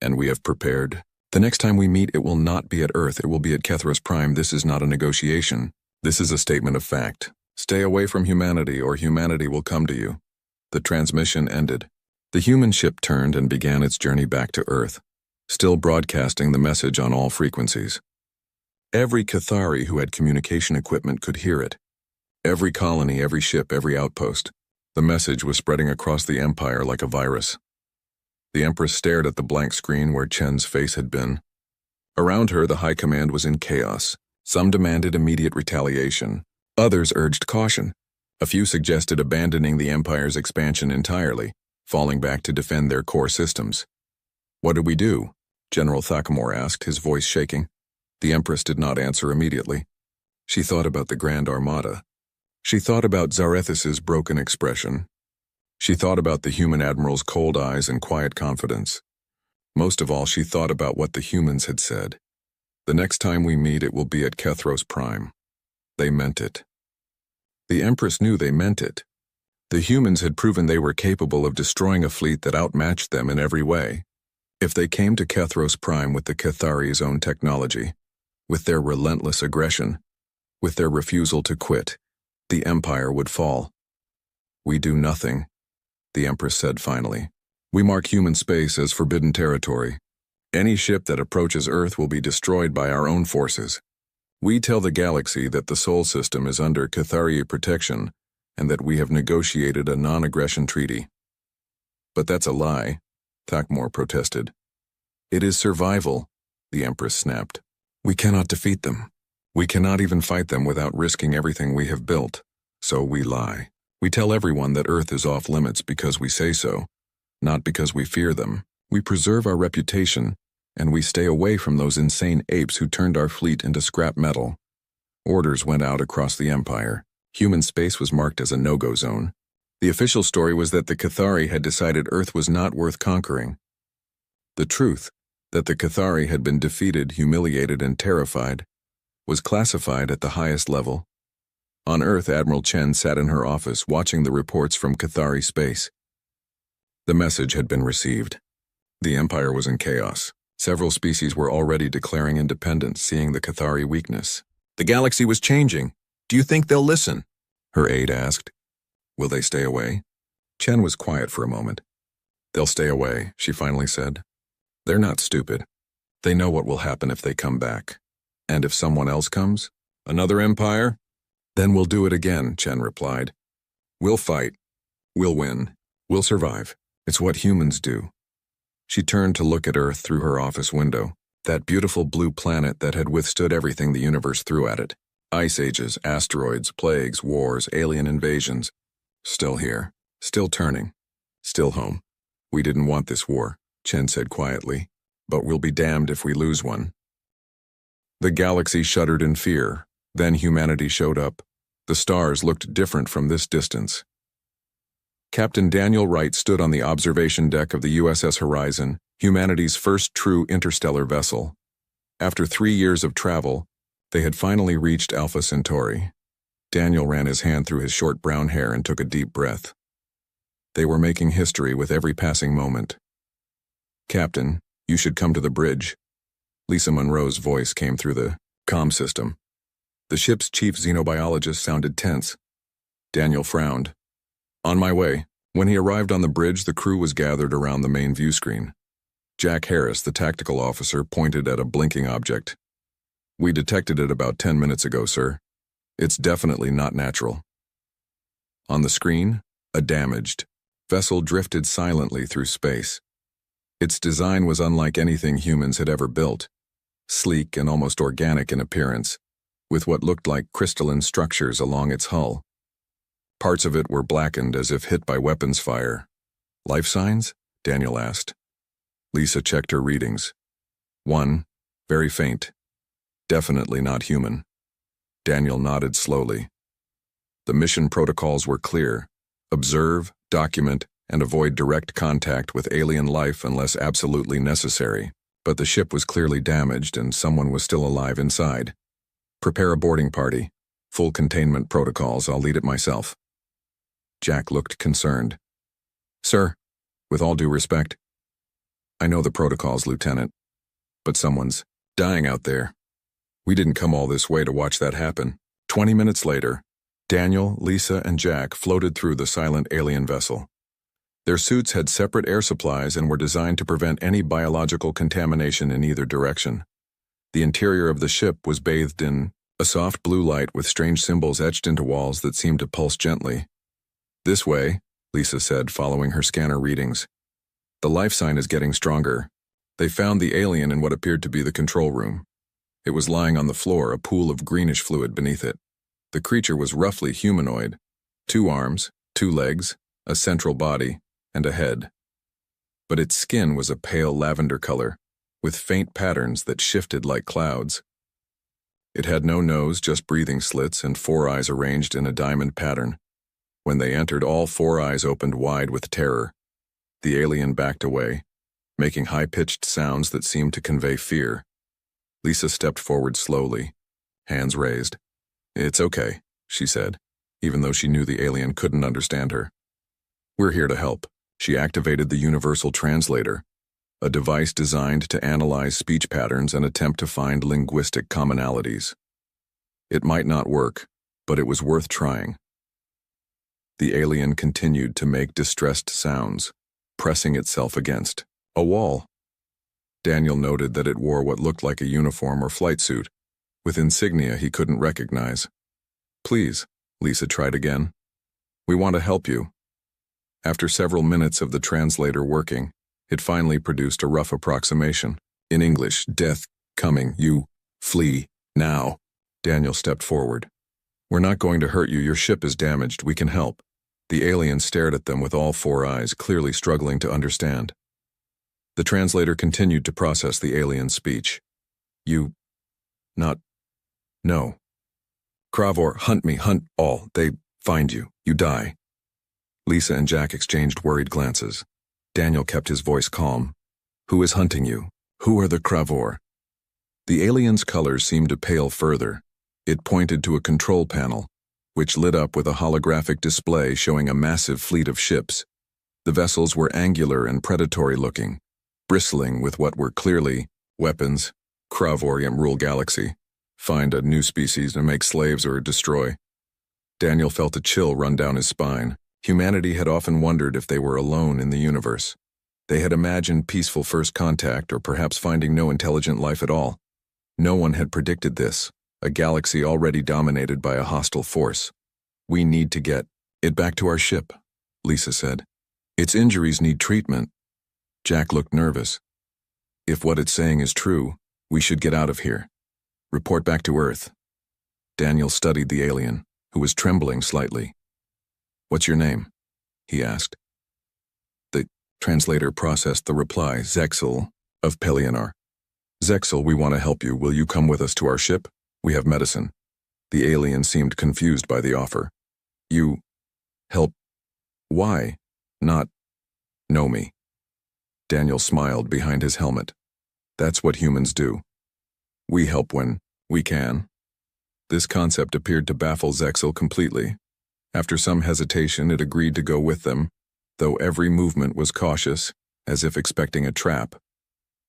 and we have prepared. The next time we meet, it will not be at Earth, it will be at Kethros Prime. This is not a negotiation. This is a statement of fact. Stay away from humanity, or humanity will come to you. The transmission ended. The human ship turned and began its journey back to Earth, still broadcasting the message on all frequencies. Every Cathari who had communication equipment could hear it. Every colony, every ship, every outpost. The message was spreading across the Empire like a virus. The Empress stared at the blank screen where Chen's face had been. Around her, the High Command was in chaos. Some demanded immediate retaliation. Others urged caution. A few suggested abandoning the Empire's expansion entirely, falling back to defend their core systems. What do we do? General Thakamore asked, his voice shaking. The Empress did not answer immediately. She thought about the Grand Armada. She thought about Zarethis' broken expression. She thought about the human admiral's cold eyes and quiet confidence. Most of all, she thought about what the humans had said. The next time we meet, it will be at Kethros Prime. They meant it. The Empress knew they meant it. The humans had proven they were capable of destroying a fleet that outmatched them in every way. If they came to Kethros Prime with the Cathari's own technology, with their relentless aggression, with their refusal to quit, the Empire would fall. We do nothing, the Empress said finally. We mark human space as forbidden territory. Any ship that approaches Earth will be destroyed by our own forces. We tell the galaxy that the Sol system is under Cathari protection and that we have negotiated a non-aggression treaty. But that's a lie, Thakmore protested. It is survival, the Empress snapped. We cannot defeat them. We cannot even fight them without risking everything we have built. So we lie. We tell everyone that Earth is off limits because we say so, not because we fear them. We preserve our reputation, and we stay away from those insane apes who turned our fleet into scrap metal. Orders went out across the Empire. Human space was marked as a no-go zone. The official story was that the Cathari had decided Earth was not worth conquering. The truth, that the Cathari had been defeated, humiliated, and terrified, was classified at the highest level. On Earth, Admiral Chen sat in her office watching the reports from Cathari space. The message had been received. The Empire was in chaos. Several species were already declaring independence, seeing the Cathari weakness. The galaxy was changing. Do you think they'll listen? Her aide asked. Will they stay away? Chen was quiet for a moment. They'll stay away, she finally said. They're not stupid. They know what will happen if they come back. And if someone else comes? Another empire? Then we'll do it again, Chen replied. We'll fight. We'll win. We'll survive. It's what humans do. She turned to look at Earth through her office window, that beautiful blue planet that had withstood everything the universe threw at it. Ice ages, asteroids, plagues, wars, alien invasions. Still here. Still turning. Still home. We didn't want this war, Chen said quietly, but we'll be damned if we lose one. The galaxy shuddered in fear. Then humanity showed up. The stars looked different from this distance. Captain Daniel Wright stood on the observation deck of the USS Horizon, humanity's first true interstellar vessel. After 3 years of travel, they had finally reached Alpha Centauri. Daniel ran his hand through his short brown hair and took a deep breath. They were making history with every passing moment. Captain, you should come to the bridge. Lisa Monroe's voice came through the comm system. The ship's chief xenobiologist sounded tense. Daniel frowned. On my way. When he arrived on the bridge, the crew was gathered around the main view screen. Jack Harris, the tactical officer, pointed at a blinking object. We detected it about 10 minutes ago, sir. It's definitely not natural. On the screen, a damaged vessel drifted silently through space. Its design was unlike anything humans had ever built, sleek and almost organic in appearance, with what looked like crystalline structures along its hull. Parts of it were blackened as if hit by weapons fire. Life signs? Daniel asked. Lisa checked her readings. 1, very faint. Definitely not human. Daniel nodded slowly. The mission protocols were clear. Observe, document, and avoid direct contact with alien life unless absolutely necessary. But the ship was clearly damaged and someone was still alive inside. Prepare a boarding party. Full containment protocols, I'll lead it myself. Jack looked concerned. Sir, with all due respect, I know the protocols, Lieutenant, but someone's dying out there. We didn't come all this way to watch that happen. 20 minutes later, Daniel, Lisa, and Jack floated through the silent alien vessel. Their suits had separate air supplies and were designed to prevent any biological contamination in either direction. The interior of the ship was bathed in a soft blue light with strange symbols etched into walls that seemed to pulse gently. This way, Lisa said, following her scanner readings. The life sign is getting stronger. They found the alien in what appeared to be the control room. It was lying on the floor, a pool of greenish fluid beneath it. The creature was roughly humanoid. 2 arms, 2 legs, a central body, and a head. But its skin was a pale lavender color, with faint patterns that shifted like clouds. It had no nose, just breathing slits and 4 eyes arranged in a diamond pattern. When they entered, all 4 eyes opened wide with terror. The alien backed away, making high-pitched sounds that seemed to convey fear. Lisa stepped forward slowly, hands raised. It's okay, she said, even though she knew the alien couldn't understand her. We're here to help. She activated the Universal Translator, a device designed to analyze speech patterns and attempt to find linguistic commonalities. It might not work, but it was worth trying. The alien continued to make distressed sounds, pressing itself against a wall. Daniel noted that it wore what looked like a uniform or flight suit, with insignia he couldn't recognize. Please, Lisa tried again. We want to help you. After several minutes of the translator working, it finally produced a rough approximation. In English, death, coming, you, flee, now. Daniel stepped forward. We're not going to hurt you, your ship is damaged, we can help. The alien stared at them with all 4 eyes, clearly struggling to understand. The translator continued to process the alien's speech. You, not, no. Kravor, hunt me, hunt all, they find you, you die. Lisa and Jack exchanged worried glances. Daniel kept his voice calm. Who is hunting you? Who are the Kravor? The alien's colors seemed to pale further. It pointed to a control panel, which lit up with a holographic display showing a massive fleet of ships. The vessels were angular and predatory-looking, bristling with what were clearly weapons. Kravorium rule galaxy. Find a new species and make slaves or destroy. Daniel felt a chill run down his spine. Humanity had often wondered if they were alone in the universe. They had imagined peaceful first contact or perhaps finding no intelligent life at all. No one had predicted this, a galaxy already dominated by a hostile force. We need to get it back to our ship, Lisa said. Its injuries need treatment. Jack looked nervous. If what it's saying is true, we should get out of here. Report back to Earth. Daniel studied the alien, who was trembling slightly. What's your name? He asked. The translator processed the reply, Zexel, of Pelionar. Zexel, we want to help you. Will you come with us to our ship? We have medicine. The alien seemed confused by the offer. You help? Why? Not know me. Daniel smiled behind his helmet. That's what humans do. We help when we can. This concept appeared to baffle Zexel completely. After some hesitation, it agreed to go with them, though every movement was cautious, as if expecting a trap.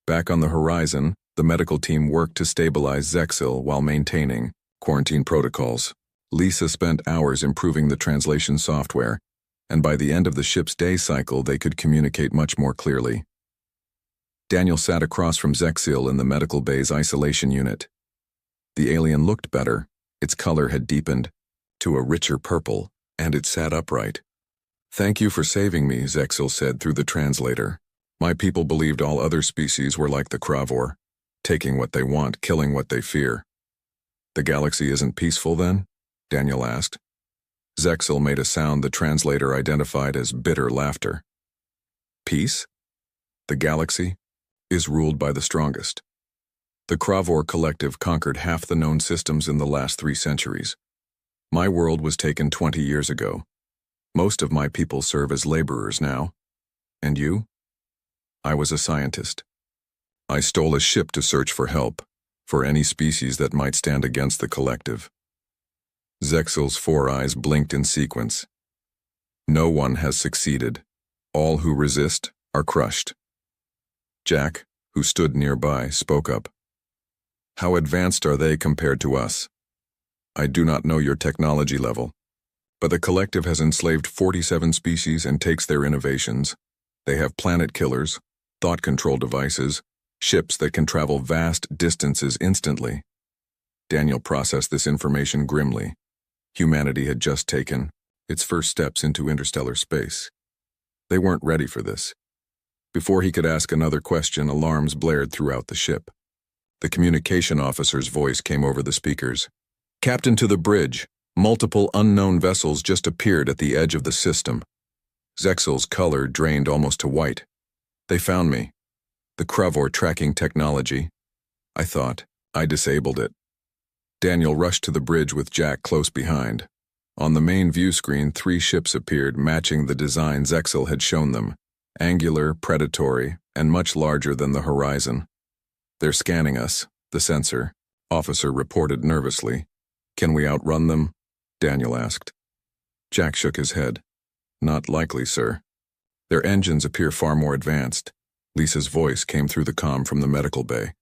Back on the horizon, the medical team worked to stabilize Zexel while maintaining quarantine protocols. Lisa spent hours improving the translation software, and by the end of the ship's day cycle, they could communicate much more clearly. Daniel sat across from Zexel in the medical bay's isolation unit. The alien looked better. Its color had deepened to a richer purple, and it sat upright. Thank you for saving me, Zexel said through the translator. My people believed all other species were like the Kravor, taking what they want, killing what they fear. The galaxy isn't peaceful then? Daniel asked. Zexel made a sound the translator identified as bitter laughter. Peace? The galaxy is ruled by the strongest. The Kravor collective conquered half the known systems in the last 3 centuries. My world was taken 20 years ago. Most of my people serve as laborers now. And you? I was a scientist. I stole a ship to search for help, for any species that might stand against the collective. Zexel's 4 eyes blinked in sequence. No one has succeeded. All who resist are crushed. Jack, who stood nearby, spoke up. How advanced are they compared to us? I do not know your technology level, but the collective has enslaved 47 species and takes their innovations. They have planet killers, thought control devices, ships that can travel vast distances instantly. Daniel processed this information grimly. Humanity had just taken its first steps into interstellar space. They weren't ready for this. Before he could ask another question, alarms blared throughout the ship. The communication officer's voice came over the speakers. Captain, to the bridge. Multiple unknown vessels just appeared at the edge of the system. Zexel's color drained almost to white. They found me. The Kravor tracking technology. I thought. I disabled it. Daniel rushed to the bridge with Jack close behind. On the main view screen, 3 ships appeared, matching the design Zexel had shown them. Angular, predatory, and much larger than the horizon. They're scanning us, the sensor officer reported nervously. Can we outrun them? Daniel asked. Jack shook his head. Not likely, sir. Their engines appear far more advanced. Lisa's voice came through the comm from the medical bay.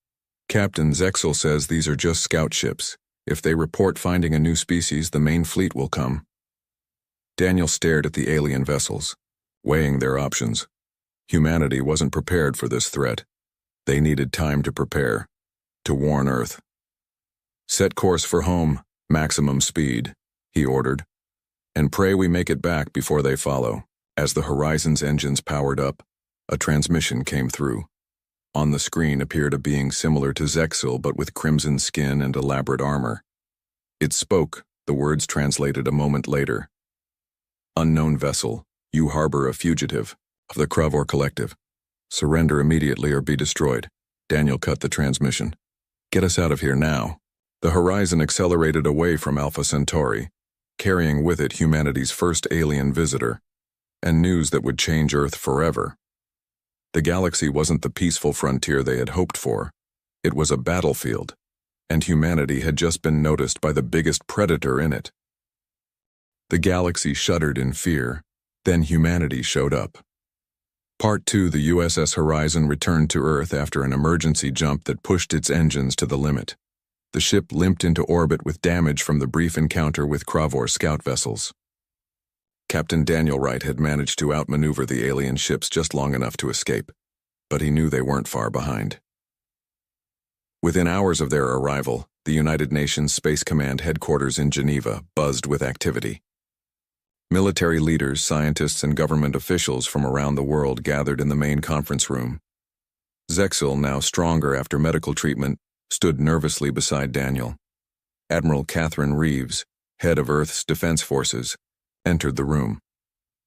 Captain, Zexel says these are just scout ships. If they report finding a new species, the main fleet will come. Daniel stared at the alien vessels, weighing their options. Humanity wasn't prepared for this threat. They needed time to prepare, to warn Earth. Set course for home, maximum speed, he ordered, and pray we make it back before they follow. As the Horizon's engines powered up, a transmission came through. On the screen appeared a being similar to Zexel but with crimson skin and elaborate armor. It spoke, the words translated a moment later. Unknown vessel, you harbor a fugitive of the Kravor Collective. Surrender immediately or be destroyed. Daniel cut the transmission. Get us out of here now. The Horizon accelerated away from Alpha Centauri, carrying with it humanity's first alien visitor, and news that would change Earth forever. The galaxy wasn't the peaceful frontier they had hoped for. It was a battlefield, and humanity had just been noticed by the biggest predator in it. The galaxy shuddered in fear. Then humanity showed up. Part 2, the USS Horizon returned to Earth after an emergency jump that pushed its engines to the limit. The ship limped into orbit with damage from the brief encounter with Kravor scout vessels. Captain Daniel Wright had managed to outmaneuver the alien ships just long enough to escape, but he knew they weren't far behind. Within hours of their arrival, the United Nations Space Command headquarters in Geneva buzzed with activity. Military leaders, scientists, and government officials from around the world gathered in the main conference room. Zexel, now stronger after medical treatment, stood nervously beside Daniel. Admiral Catherine Reeves, head of Earth's Defense Forces, entered the room.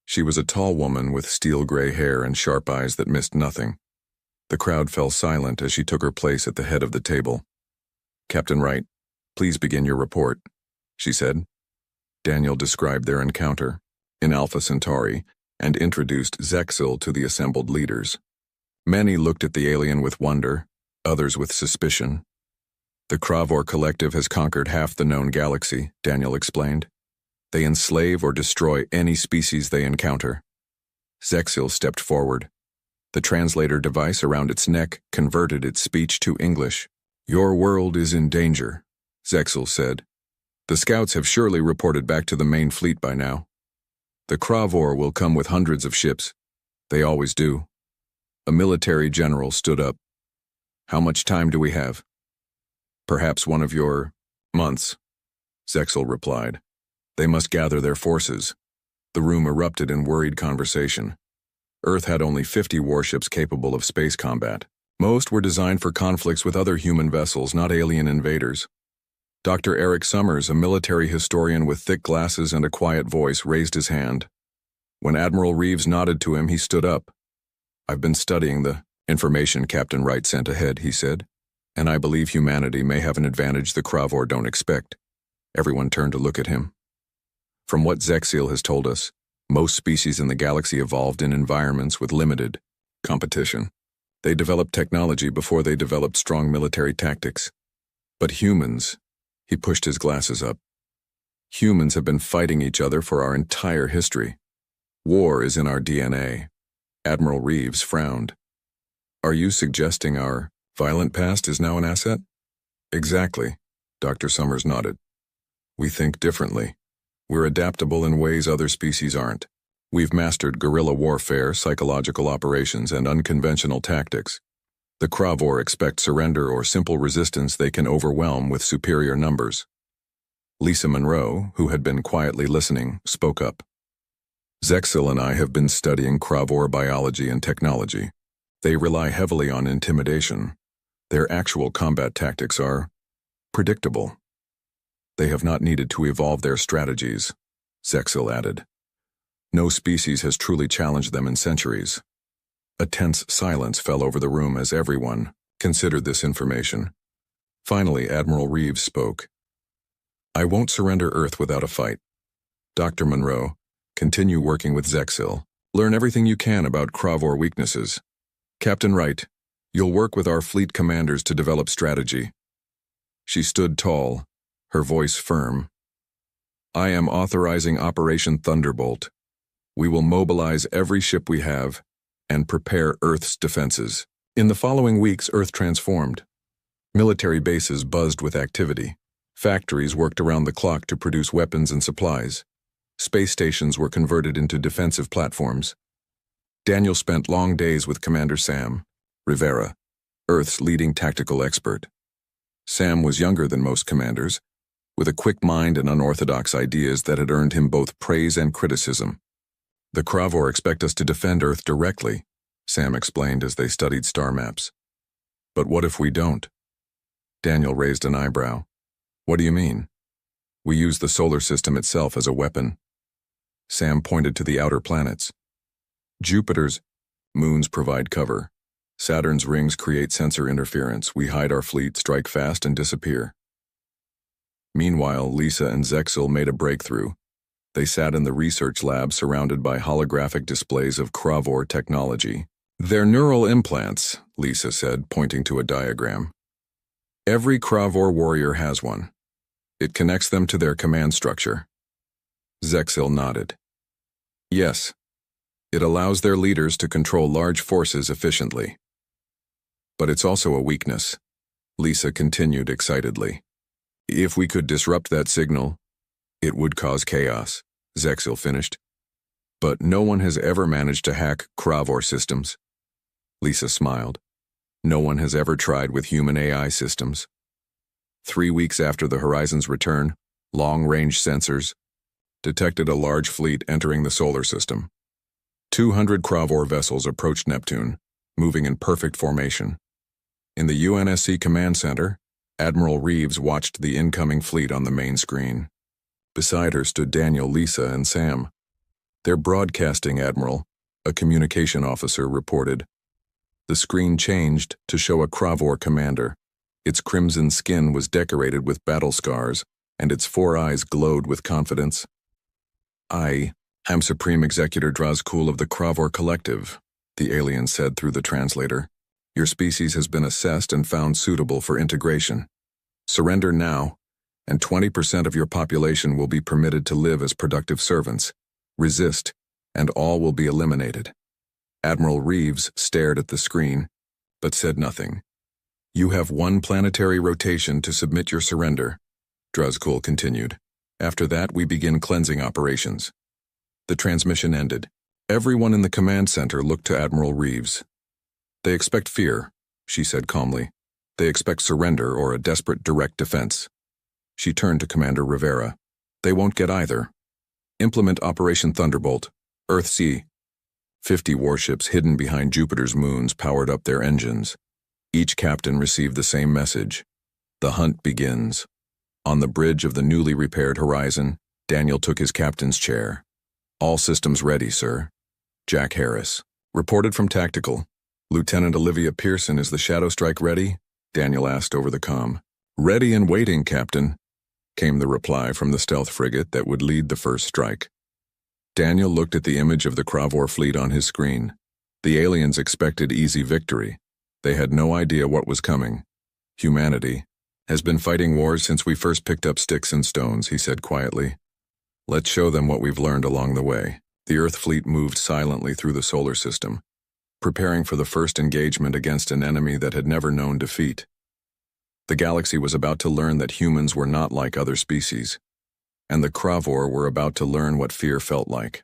She was a tall woman with steel-gray hair and sharp eyes that missed nothing. The crowd fell silent as she took her place at the head of the table. Captain Wright, please begin your report, she said. Daniel described their encounter in Alpha Centauri and introduced Zexel to the assembled leaders. Many looked at the alien with wonder, others with suspicion. The Kravor Collective has conquered half the known galaxy, Daniel explained. They enslave or destroy any species they encounter. Zexel stepped forward. The translator device around its neck converted its speech to English. Your world is in danger, Zexel said. The scouts have surely reported back to the main fleet by now. The Kravor will come with hundreds of ships. They always do. A military general stood up. How much time do we have? Perhaps one of your months, Zexel replied. They must gather their forces. The room erupted in worried conversation. Earth had only 50 warships capable of space combat. Most were designed for conflicts with other human vessels, not alien invaders. Dr. Eric Summers, a military historian with thick glasses and a quiet voice, raised his hand. When Admiral Reeves nodded to him, he stood up. I've been studying the information Captain Wright sent ahead, he said, and I believe humanity may have an advantage the Kravor don't expect. Everyone turned to look at him. From what Zexel has told us, Most species in the galaxy evolved in environments with limited competition. They developed technology before they developed strong military tactics. But humans, he pushed his glasses up. Humans have been fighting each other for our entire history. War is in our DNA. Admiral Reeves frowned. Are you suggesting our violent past is now an asset? Exactly, Dr. Summers nodded. We think differently. We're adaptable in ways other species aren't. We've mastered guerrilla warfare, psychological operations, and unconventional tactics. The Kravor expect surrender or simple resistance they can overwhelm with superior numbers. Lisa Monroe, who had been quietly listening, spoke up. Zexil and I have been studying Kravor biology and technology. They rely heavily on intimidation. Their actual combat tactics are predictable. They have not needed to evolve their strategies, Zexil added. No species has truly challenged them in centuries. A tense silence fell over the room as everyone considered this information. Finally, Admiral Reeves spoke. I won't surrender Earth without a fight. Dr. Monroe, continue working with Zexil. Learn everything you can about Kravor weaknesses. Captain Wright, you'll work with our fleet commanders to develop strategy. She stood tall, her voice firm. I am authorizing Operation Thunderbolt. We will mobilize every ship we have and prepare Earth's defenses. In the following weeks, Earth transformed. Military bases buzzed with activity. Factories worked around the clock to produce weapons and supplies. Space stations were converted into defensive platforms. Daniel spent long days with Commander Sam Rivera, Earth's leading tactical expert. Sam was younger than most commanders, with a quick mind and unorthodox ideas that had earned him both praise and criticism. The Kravor expect us to defend Earth directly, Sam explained as they studied star maps. But what if we don't? Daniel raised an eyebrow. What do you mean? We use the solar system itself as a weapon. Sam pointed to the outer planets. Jupiter's moons provide cover. Saturn's rings create sensor interference. We hide our fleet, strike fast, and disappear. Meanwhile, Lisa and Zexil made a breakthrough. They sat in the research lab surrounded by holographic displays of Kravor technology. They're neural implants, Lisa said, pointing to a diagram. Every Kravor warrior has one. It connects them to their command structure. Zexil nodded. Yes. It allows their leaders to control large forces efficiently. But it's also a weakness, Lisa continued excitedly. If we could disrupt that signal, it would cause chaos, Zexil finished. But no one has ever managed to hack Kravor systems. Lisa smiled. No one has ever tried with human AI systems. 3 weeks after the Horizon's return, long-range sensors detected a large fleet entering the solar system. 200 Kravor vessels approached Neptune, moving in perfect formation. In the UNSC command center, Admiral Reeves watched the incoming fleet on the main screen. Beside her stood Daniel, Lisa, and Sam. They're broadcasting, Admiral, a communication officer reported. The screen changed to show a Kravor commander. Its crimson skin was decorated with battle scars, and its 4 eyes glowed with confidence. I am Supreme Executor Drazkul of the Kravor Collective, the alien said through the translator. Your species has been assessed and found suitable for integration. Surrender now, and 20% of your population will be permitted to live as productive servants. Resist, and all will be eliminated. Admiral Reeves stared at the screen, but said nothing. You have 1 planetary rotation to submit your surrender, Drazkul continued. After that, we begin cleansing operations. The transmission ended. Everyone in the command center looked to Admiral Reeves. They expect fear, she said calmly. They expect surrender or a desperate direct defense. She turned to Commander Rivera. They won't get either. Implement Operation Thunderbolt. Earthsea. 50 warships hidden behind Jupiter's moons powered up their engines. Each captain received the same message. The hunt begins. On the bridge of the newly repaired Horizon, Daniel took his captain's chair. All systems ready, sir. Jack Harris. Reported from Tactical. Lieutenant Olivia Pearson, is the Shadow Strike ready? Daniel asked over the comm. Ready and waiting, Captain, came the reply from the stealth frigate that would lead the first strike. Daniel looked at the image of the Kravor fleet on his screen. The aliens expected easy victory. They had no idea what was coming. Humanity has been fighting wars since we first picked up sticks and stones, he said quietly. Let's show them what we've learned along the way. The Earth fleet moved silently through the solar system, preparing for the first engagement against an enemy that had never known defeat. The galaxy was about to learn that humans were not like other species, and the Kravor were about to learn what fear felt like.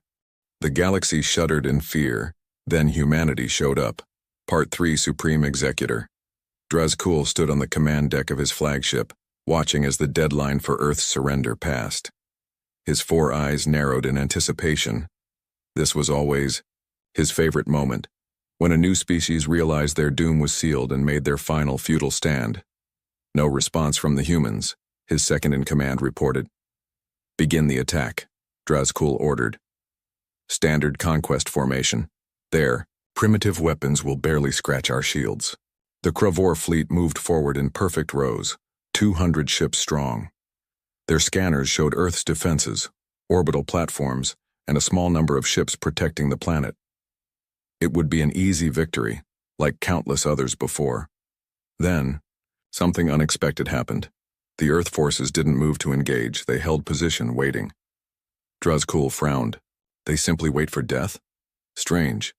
The galaxy shuddered in fear, then humanity showed up. Part 3 Supreme Executor. Drazkul stood on the command deck of his flagship, watching as the deadline for Earth's surrender passed. His 4 eyes narrowed in anticipation. This was always his favorite moment, when a new species realized their doom was sealed and made their final futile stand. No response from the humans, his second-in-command reported. Begin the attack, Drazkul ordered. Standard conquest formation. Their primitive weapons will barely scratch our shields. The Kravor fleet moved forward in perfect rows, 200 ships strong. Their scanners showed Earth's defenses, orbital platforms, and a small number of ships protecting the planet. It would be an easy victory, like countless others before. Then, something unexpected happened. The Earth forces didn't move to engage, they held position, waiting. Drazkul frowned. They simply wait for death? Strange.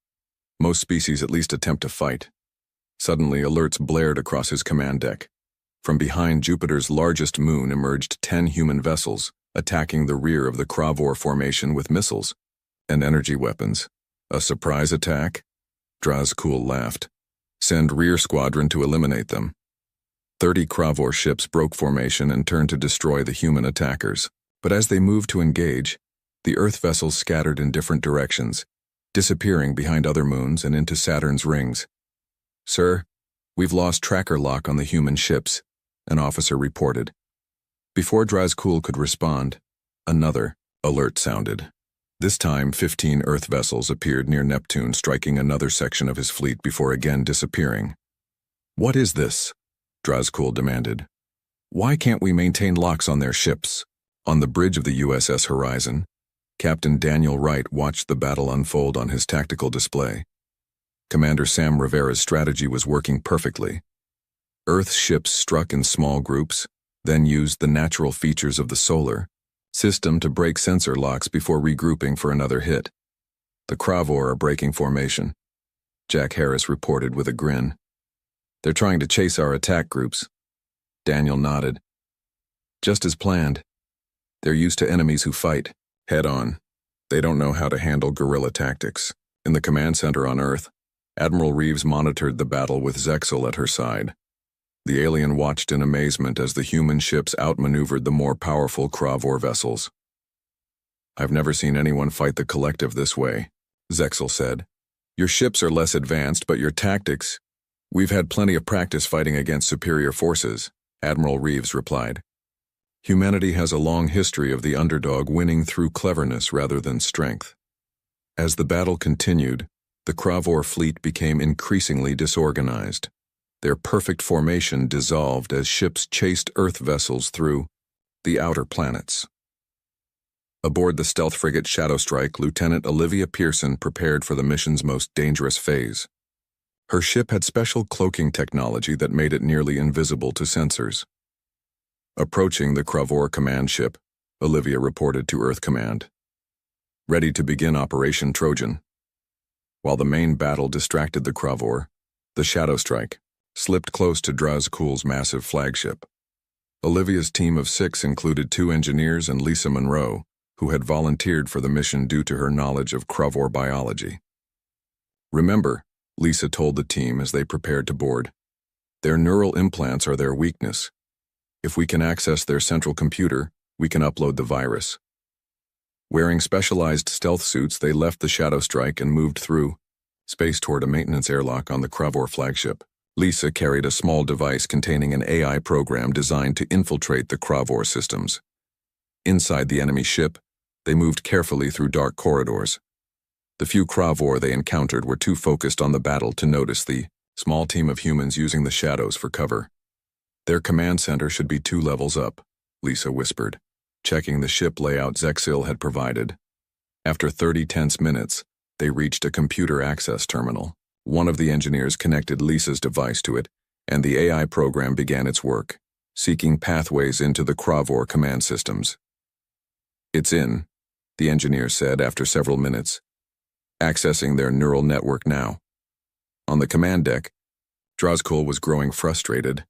Most species at least attempt to fight. Suddenly, alerts blared across his command deck. From behind Jupiter's largest moon emerged 10 human vessels, attacking the rear of the Kravor formation with missiles and energy weapons. A surprise attack? Drazkul laughed. Send rear squadron to eliminate them. 30 Kravor ships broke formation and turned to destroy the human attackers. But as they moved to engage, the Earth vessels scattered in different directions, disappearing behind other moons and into Saturn's rings. Sir, we've lost tracker lock on the human ships, an officer reported. Before Drazkul could respond, another alert sounded. This time, 15 Earth vessels appeared near Neptune, striking another section of his fleet before again disappearing. What is this? Drazkul demanded. Why can't we maintain locks on their ships? On the bridge of the USS Horizon, Captain Daniel Wright watched the battle unfold on his tactical display. Commander Sam Rivera's strategy was working perfectly. Earth's ships struck in small groups, then used the natural features of the solar system to break sensor locks before regrouping for another hit. The Kravor are breaking formation, Jack Harris reported with a grin. They're trying to chase our attack groups. Daniel nodded. Just as planned. They're used to enemies who fight head-on. They don't know how to handle guerrilla tactics. In the command center on Earth, Admiral Reeves monitored the battle with Zexel at her side. The alien watched in amazement as the human ships outmaneuvered the more powerful Kravor vessels. I've never seen anyone fight the collective this way, Zexel said. Your ships are less advanced, but your tactics... We've had plenty of practice fighting against superior forces, Admiral Reeves replied. Humanity has a long history of the underdog winning through cleverness rather than strength. As the battle continued, the Kravor fleet became increasingly disorganized. Their perfect formation dissolved as ships chased Earth vessels through the outer planets. Aboard the stealth frigate Shadowstrike, Lieutenant Olivia Pearson prepared for the mission's most dangerous phase. Her ship had special cloaking technology that made it nearly invisible to sensors. Approaching the Kravor command ship, Olivia reported to Earth Command. Ready to begin Operation Trojan. While the main battle distracted the Kravor, the Shadowstrike slipped close to Drazkul's massive flagship. Olivia's team of 6 included 2 engineers and Lisa Monroe, who had volunteered for the mission due to her knowledge of Kravor biology. Remember, Lisa told the team as they prepared to board, their neural implants are their weakness. If we can access their central computer, we can upload the virus. Wearing specialized stealth suits, they left the Shadowstrike and moved through space toward a maintenance airlock on the Kravor flagship. Lisa carried a small device containing an AI program designed to infiltrate the Kravor systems. Inside the enemy ship, they moved carefully through dark corridors. The few Kravor they encountered were too focused on the battle to notice the small team of humans using the shadows for cover. Their command center should be 2 levels up, Lisa whispered, checking the ship layout Zexil had provided. After 30 tense minutes, they reached a computer access terminal. One of the engineers connected Lisa's device to it, and the AI program began its work, seeking pathways into the Cravor command systems. "It's in," the engineer said after several minutes. "Accessing their neural network now." On the command deck, Drazkul was growing frustrated.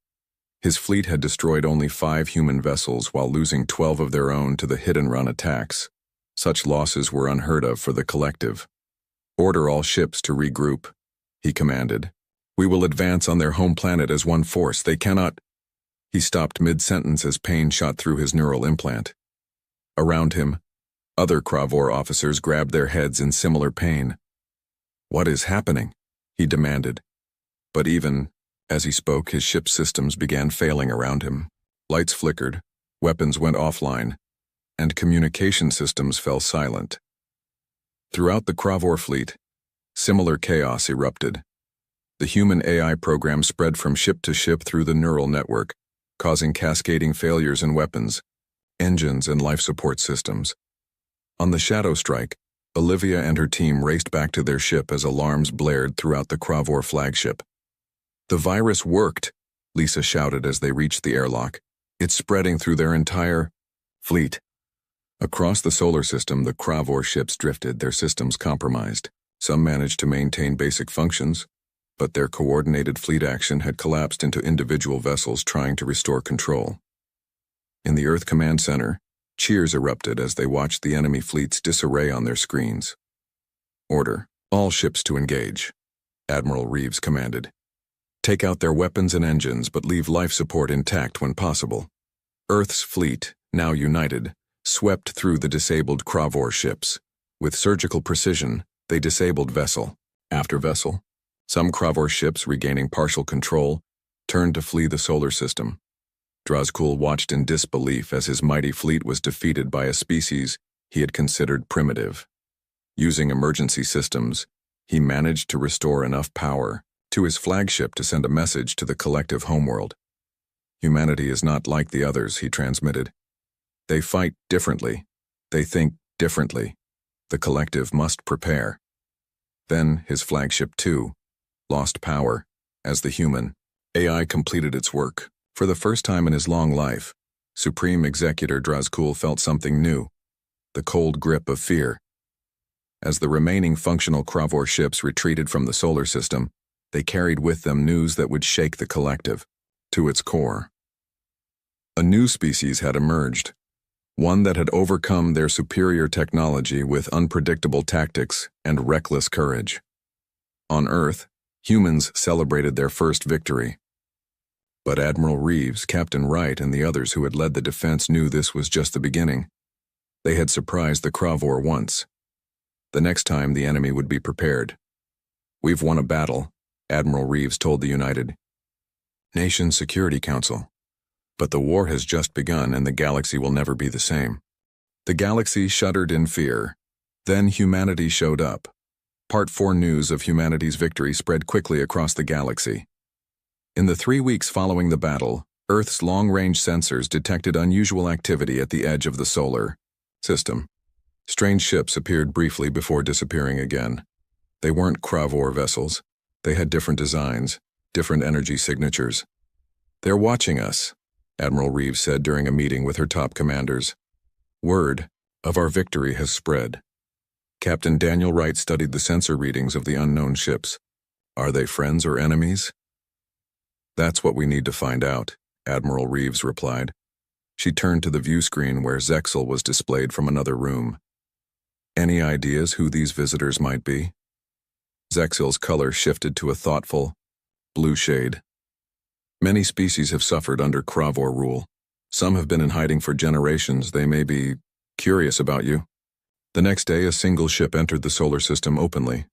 His fleet had destroyed only 5 human vessels while losing 12 of their own to the hit-and-run attacks. Such losses were unheard of for the collective. "Order all ships to regroup," he commanded. "We will advance on their home planet as one force. They cannot—" He stopped mid-sentence as pain shot through his neural implant. Around him, other Cravor officers grabbed their heads in similar pain. "What is happening?" he demanded. But even as he spoke, his ship's systems began failing around him. Lights flickered, weapons went offline, and communication systems fell silent. Throughout the Cravor fleet, similar chaos erupted. The human AI program spread from ship to ship through the neural network, causing cascading failures in weapons, engines, and life support systems. On the Shadow Strike, Olivia and her team raced back to their ship as alarms blared throughout the Cravor flagship. "The virus worked," Lisa shouted as they reached the airlock. "It's spreading through their entire fleet." Across the solar system, the Cravor ships drifted, their systems compromised. Some managed to maintain basic functions, but their coordinated fleet action had collapsed into individual vessels trying to restore control. In the Earth Command Center, cheers erupted as they watched the enemy fleet's disarray on their screens. "Order, all ships to engage," Admiral Reeves commanded. "Take out their weapons and engines, but leave life support intact when possible." Earth's fleet, now united, swept through the disabled Cravor ships. With surgical precision, they disabled vessel after vessel. Some Cravor ships, regaining partial control, turned to flee the solar system. Drazkul watched in disbelief as his mighty fleet was defeated by a species he had considered primitive. Using emergency systems, he managed to restore enough power to his flagship to send a message to the collective homeworld. "Humanity is not like the others," he transmitted. "They fight differently. They think differently. The collective must prepare." Then his flagship, too, lost power as the human AI completed its work. For the first time in his long life, Supreme Executor Drazkul felt something new, the cold grip of fear. As the remaining functional Cravor ships retreated from the solar system, they carried with them news that would shake the collective to its core. A new species had emerged, one that had overcome their superior technology with unpredictable tactics and reckless courage. On Earth, humans celebrated their first victory. But Admiral Reeves, Captain Wright, and the others who had led the defense knew this was just the beginning. They had surprised the Cravor once. The next time, the enemy would be prepared. "We've won a battle," Admiral Reeves told the United Nations Security Council. "But the war has just begun, and the galaxy will never be the same." The galaxy shuddered in fear. Then humanity showed up. Part 4 news of humanity's victory spread quickly across the galaxy. In the 3 weeks following the battle, Earth's long-range sensors detected unusual activity at the edge of the solar system. Strange ships appeared briefly before disappearing again. They weren't Cravor vessels. They had different designs, different energy signatures. "They're watching us," Admiral Reeves said during a meeting with her top commanders. "Word of our victory has spread." Captain Daniel Wright studied the sensor readings of the unknown ships. "Are they friends or enemies?" "That's what we need to find out," Admiral Reeves replied. She turned to the view screen where Zexel was displayed from another room. "Any ideas who these visitors might be?" Zexel's color shifted to a thoughtful blue shade. "Many species have suffered under Cravor rule. Some have been in hiding for generations. They may be curious about you." The next day, a single ship entered the solar system openly.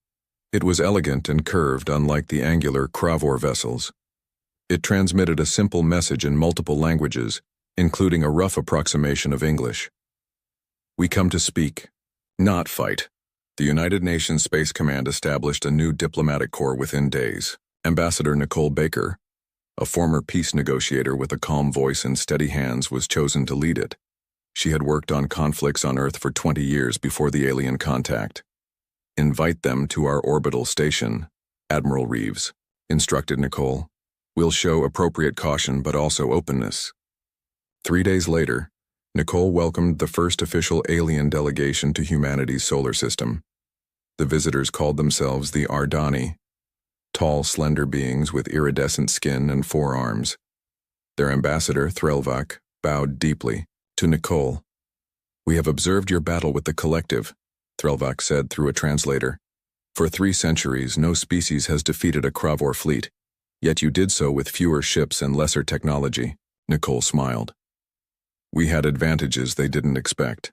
It was elegant and curved, unlike the angular Cravor vessels. It transmitted a simple message in multiple languages, including a rough approximation of English. "We come to speak, not fight." The United Nations Space Command established a new diplomatic corps within days. Ambassador Nicole Baker, a former peace negotiator with a calm voice and steady hands, was chosen to lead it. She had worked on conflicts on Earth for 20 years before the alien contact. "Invite them to our orbital station," Admiral Reeves instructed Nicole. "We'll show appropriate caution but also openness." 3 days later, Nicole welcomed the first official alien delegation to humanity's solar system. The visitors called themselves the Ardani, tall, slender beings with iridescent skin and 4 arms. Their ambassador, Threlvak, bowed deeply to Nicole. "We have observed your battle with the collective," Threlvak said through a translator. "For 3 centuries, no species has defeated a Kravor fleet, yet you did so with fewer ships and lesser technology." Nicole smiled. "We had advantages they didn't expect."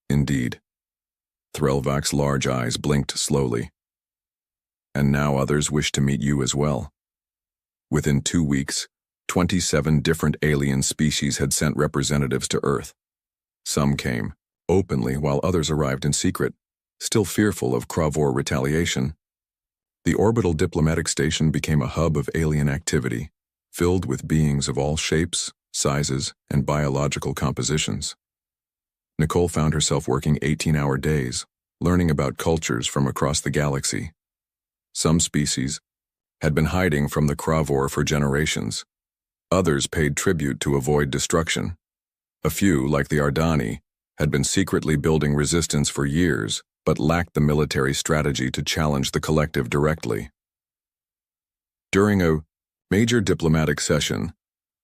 "Indeed." Threlvak's large eyes blinked slowly. "And now others wish to meet you as well." Within 2 weeks, 27 different alien species had sent representatives to Earth. Some came openly while others arrived in secret, still fearful of Kravor retaliation. The orbital diplomatic station became a hub of alien activity, filled with beings of all shapes, sizes, and biological compositions. Nicole found herself working 18-hour days, learning about cultures from across the galaxy. Some species had been hiding from the Kravor for generations. Others paid tribute to avoid destruction. A few, like the Ardani, had been secretly building resistance for years, but lacked the military strategy to challenge the collective directly. During a major diplomatic session,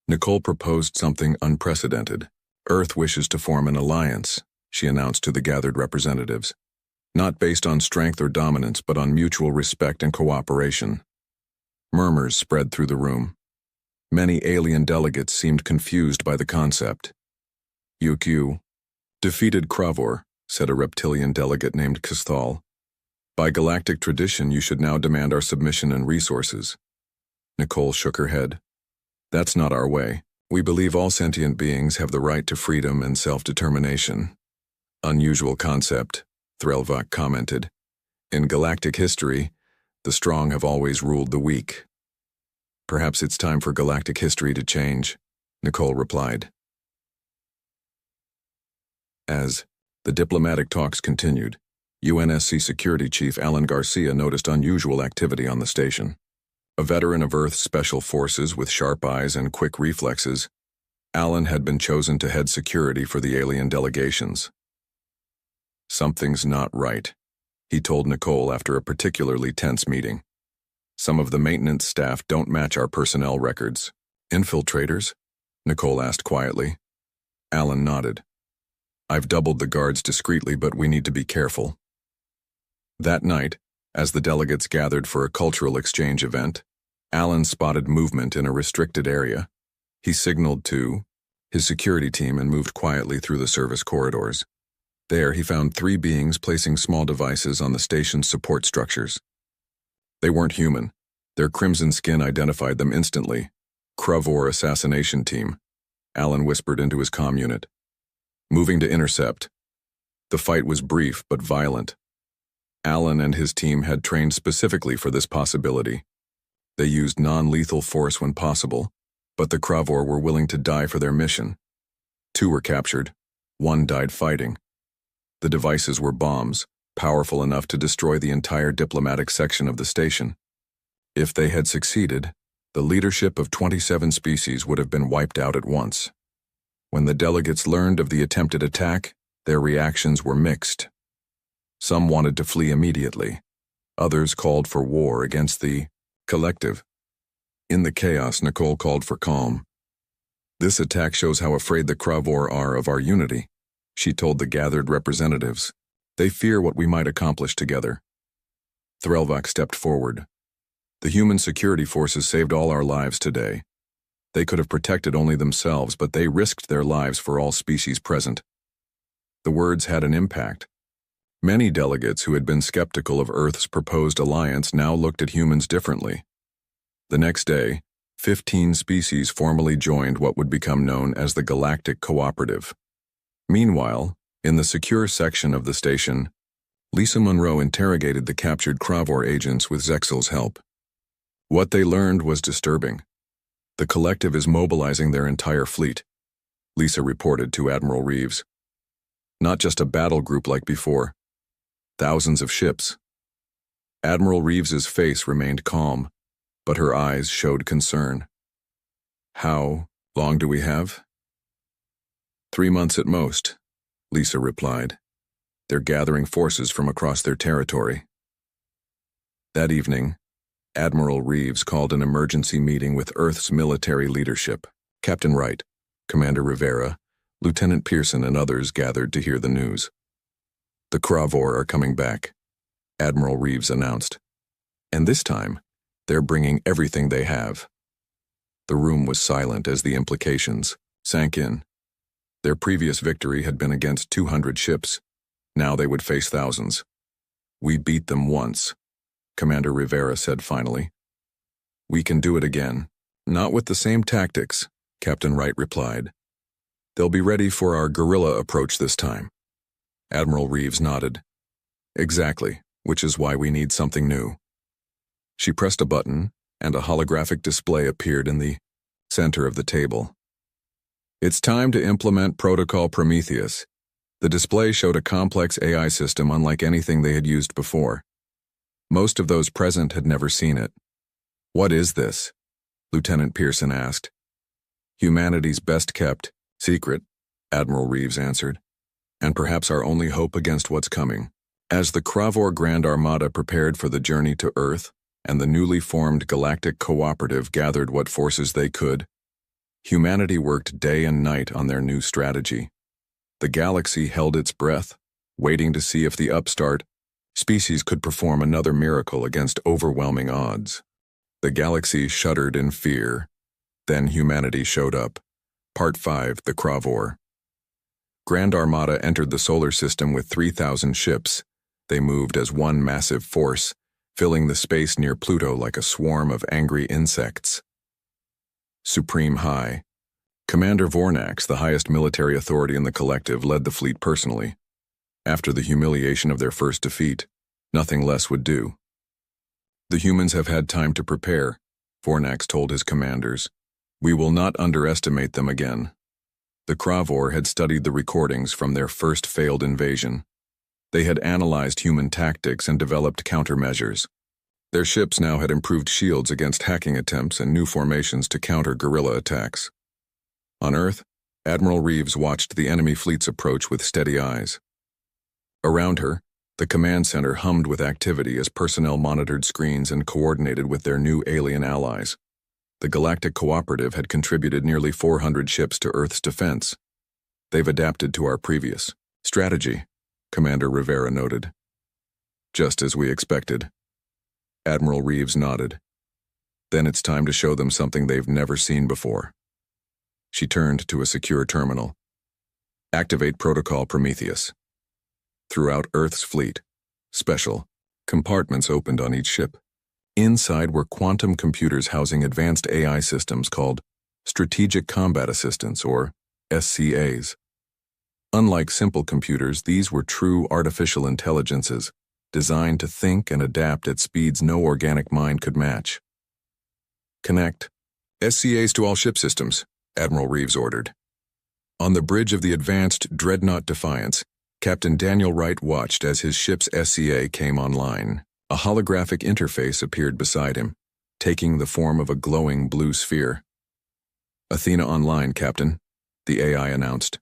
Nicole proposed something unprecedented. "Earth wishes to form an alliance," she announced to the gathered representatives. "Not based on strength or dominance, but on mutual respect and cooperation." Murmurs spread through the room. Many alien delegates seemed confused by the concept. "UQ defeated Kravor," said a reptilian delegate named Kasthal. "By galactic tradition, you should now demand our submission and resources." Nicole shook her head. "That's not our way. We believe all sentient beings have the right to freedom and self-determination." "Unusual concept," Threlvak commented. "In galactic history, the strong have always ruled the weak." "Perhaps it's time for galactic history to change," Nicole replied. As the diplomatic talks continued, UNSC Security Chief Alan Garcia noticed unusual activity on the station. A veteran of Earth's Special Forces with sharp eyes and quick reflexes, Alan had been chosen to head security for the alien delegations. "Something's not right," he told Nicole after a particularly tense meeting. "Some of the maintenance staff don't match our personnel records." "Infiltrators?" Nicole asked quietly. Alan nodded. "I've doubled the guards discreetly, but we need to be careful." That night, as the delegates gathered for a cultural exchange event, Alan spotted movement in a restricted area. He signaled to his security team and moved quietly through the service corridors. There, he found 3 beings placing small devices on the station's support structures. They weren't human. Their crimson skin identified them instantly. "Kravor assassination team," Alan whispered into his comm unit. "Moving to intercept." The fight was brief but violent. Alan and his team had trained specifically for this possibility. They used non-lethal force when possible, but the Kravor were willing to die for their mission. 2 were captured. 1 died fighting. The devices were bombs, powerful enough to destroy the entire diplomatic section of the station. If they had succeeded, the leadership of 27 species would have been wiped out at once. When the delegates learned of the attempted attack, their reactions were mixed. Some wanted to flee immediately. Others called for war against the collective. In the chaos, Nicole called for calm. "This attack shows how afraid the Kravor are of our unity," she told the gathered representatives. "They fear what we might accomplish together." Threlvak stepped forward. "The human security forces saved all our lives today. They could have protected only themselves, but they risked their lives for all species present." The words had an impact. Many delegates who had been skeptical of Earth's proposed alliance now looked at humans differently. The next day, 15 species formally joined what would become known as the Galactic Cooperative. Meanwhile, in the secure section of the station, Lisa Monroe interrogated the captured Kravor agents with Zexel's help. What they learned was disturbing. The collective is mobilizing their entire fleet. Lisa reported to Admiral Reeves. Not just a battle group like before. Thousands of ships. Admiral Reeves's face remained calm, but her eyes showed concern. How long do we have? 3 months at most, Lisa replied. They're gathering forces from across their territory. That evening, Admiral Reeves called an emergency meeting with Earth's military leadership. Captain Wright, Commander Rivera, Lieutenant Pearson, and others gathered to hear the news. The Cravor are coming back, Admiral Reeves announced. And this time, they're bringing everything they have. The room was silent as the implications sank in. Their previous victory had been against 200 ships. Now they would face thousands. We beat them once, Commander Rivera said finally. We can do it again. Not with the same tactics, Captain Wright replied. They'll be ready for our guerrilla approach this time. Admiral Reeves nodded. Exactly, which is why we need something new. She pressed a button, and a holographic display appeared in the center of the table. It's time to implement Protocol Prometheus. The display showed a complex AI system unlike anything they had used before. Most of those present had never seen it. What is this? Lieutenant Pearson asked. Humanity's best-kept secret, Admiral Reeves answered, and perhaps our only hope against what's coming. As the Cravor Grand Armada prepared for the journey to Earth, and the newly formed Galactic Cooperative gathered what forces they could, humanity worked day and night on their new strategy. The galaxy held its breath, waiting to see if the upstart species could perform another miracle against overwhelming odds. The galaxy shuddered in fear. Then humanity showed up. Part 5, the Cravor. Grand Armada entered the solar system with 3,000 ships. They moved as one massive force, filling the space near Pluto like a swarm of angry insects. Supreme High. Commander Vornax, the highest military authority in the collective, led the fleet personally. After the humiliation of their first defeat, nothing less would do. The humans have had time to prepare, Vornax told his commanders. We will not underestimate them again. The Cravor had studied the recordings from their first failed invasion. They had analyzed human tactics and developed countermeasures. Their ships now had improved shields against hacking attempts and new formations to counter guerrilla attacks. On Earth, Admiral Reeves watched the enemy fleet's approach with steady eyes. Around her, the command center hummed with activity as personnel monitored screens and coordinated with their new alien allies. The Galactic Cooperative had contributed nearly 400 ships to Earth's defense. They've adapted to our previous strategy, Commander Rivera noted. Just as we expected. Admiral Reeves nodded. Then it's time to show them something they've never seen before. She turned to a secure terminal. Activate Protocol Prometheus. Throughout Earth's fleet, special compartments opened on each ship. Inside were quantum computers housing advanced AI systems called Strategic Combat Assistants, or SCAs. Unlike simple computers, these were true artificial intelligences, designed to think and adapt at speeds no organic mind could match. Connect SCAs to all ship systems, Admiral Reeves ordered. On the bridge of the advanced Dreadnought Defiance, Captain Daniel Wright watched as his ship's SCA came online. A holographic interface appeared beside him, taking the form of a glowing blue sphere. Athena online, Captain, the AI announced.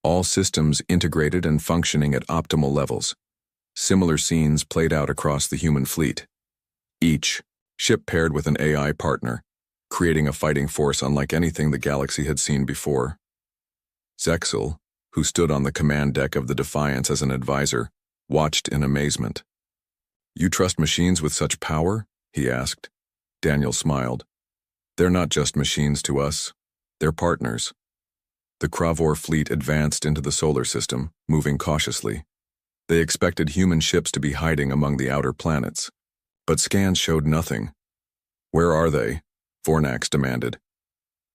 All systems integrated and functioning at optimal levels. Similar scenes played out across the human fleet. Each ship paired with an AI partner, creating a fighting force unlike anything the galaxy had seen before. Zexel, who stood on the command deck of the Defiance as an advisor, watched in amazement. You trust machines with such power? He asked. Daniel smiled. They're not just machines to us. They're partners. The Cravor fleet advanced into the solar system, moving cautiously. They expected human ships to be hiding among the outer planets. But scans showed nothing. Where are they? Vornax demanded.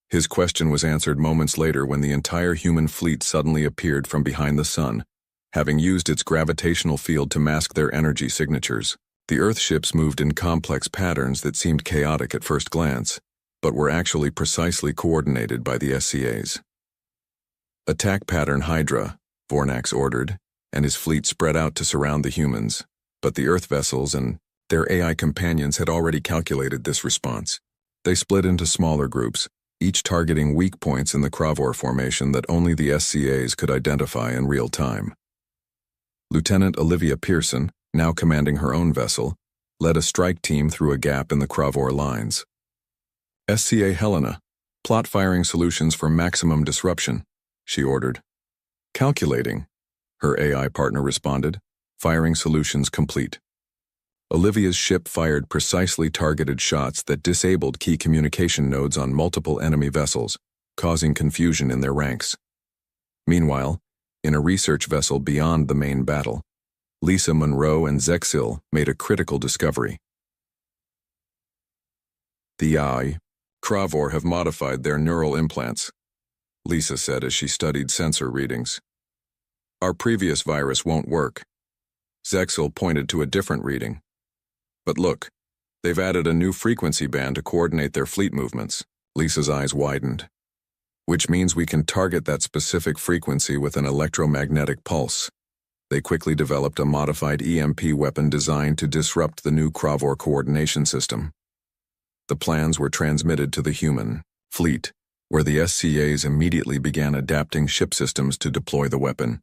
His question was answered moments later when the entire human fleet suddenly appeared from behind the sun, having used its gravitational field to mask their energy signatures. The Earth ships moved in complex patterns that seemed chaotic at first glance, but were actually precisely coordinated by the SCAs. Attack pattern Hydra, Vornax ordered, and his fleet spread out to surround the humans, but the Earth vessels and their AI companions had already calculated this response. They split into smaller groups, each targeting weak points in the Cravor formation that only the SCAs could identify in real time. Lieutenant Olivia Pearson, now commanding her own vessel, led a strike team through a gap in the Cravor lines. SCA Helena, plot firing solutions for maximum disruption, she ordered. Calculating, her AI partner responded, firing solutions complete. Olivia's ship fired precisely targeted shots that disabled key communication nodes on multiple enemy vessels, causing confusion in their ranks. Meanwhile, in a research vessel beyond the main battle, Lisa Monroe and Zexil made a critical discovery. The Cravor have modified their neural implants, Lisa said as she studied sensor readings. Our previous virus won't work. Zexil pointed to a different reading. But look, they've added a new frequency band to coordinate their fleet movements. Lisa's eyes widened. Which means we can target that specific frequency with an electromagnetic pulse. They quickly developed a modified EMP weapon designed to disrupt the new Cravor coordination system. The plans were transmitted to the human fleet, where the SCAs immediately began adapting ship systems to deploy the weapon.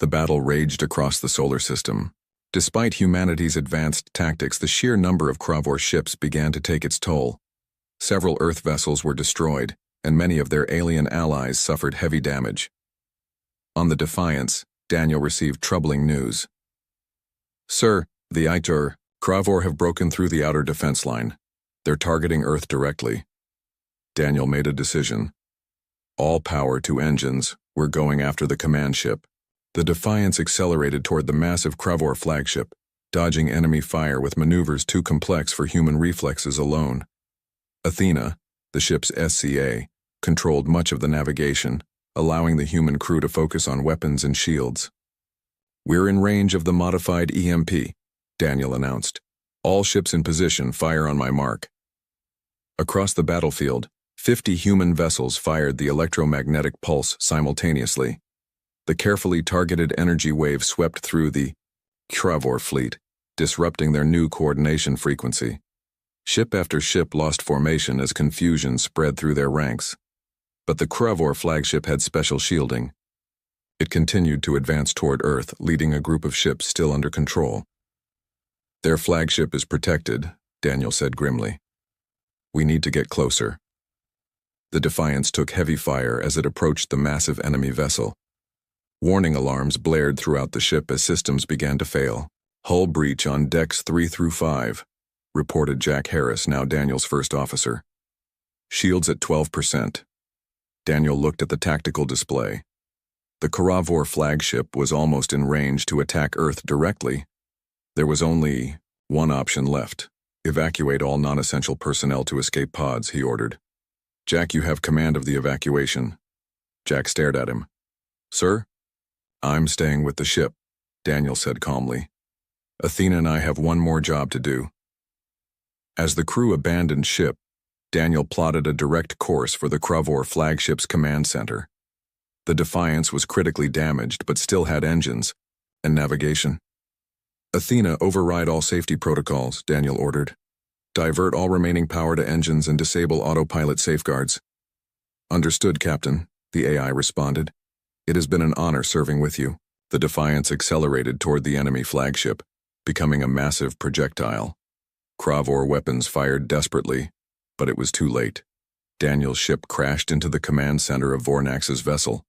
The battle raged across the solar system. Despite humanity's advanced tactics, the sheer number of Cravor ships began to take its toll. Several Earth vessels were destroyed, and many of their alien allies suffered heavy damage. On the Defiance, Daniel received troubling news. Sir, the Cravor have broken through the outer defense line. They're targeting Earth directly. Daniel made a decision. All power to engines, we're going after the command ship. The Defiance accelerated toward the massive Cravor flagship, dodging enemy fire with maneuvers too complex for human reflexes alone. Athena, the ship's SCA, controlled much of the navigation, allowing the human crew to focus on weapons and shields. We're in range of the modified EMP, Daniel announced. All ships in position, fire on my mark. Across the battlefield, 50 human vessels fired the electromagnetic pulse simultaneously. The carefully targeted energy wave swept through the Cravor fleet, disrupting their new coordination frequency. Ship after ship lost formation as confusion spread through their ranks. But the Cravor flagship had special shielding. It continued to advance toward Earth, leading a group of ships still under control. Their flagship is protected, Daniel said grimly. We need to get closer. The Defiance took heavy fire as it approached the massive enemy vessel. Warning alarms blared throughout the ship as systems began to fail. Hull breach on decks 3 through 5, reported Jack Harris, now Daniel's first officer. Shields at 12%. Daniel looked at the tactical display. The Cravor flagship was almost in range to attack Earth directly. There was only one option left. Evacuate all non-essential personnel to escape pods, he ordered. Jack, you have command of the evacuation. Jack stared at him. Sir? I'm staying with the ship, Daniel said calmly. Athena and I have one more job to do. As the crew abandoned ship, Daniel plotted a direct course for the Cravor flagship's command center. The Defiance was critically damaged but still had engines and navigation. Athena, override all safety protocols, Daniel ordered. Divert all remaining power to engines and disable autopilot safeguards. Understood, Captain, the AI responded. It has been an honor serving with you. The Defiance accelerated toward the enemy flagship, becoming a massive projectile. Cravor weapons fired desperately, but it was too late. Daniel's ship crashed into the command center of Vornax's vessel,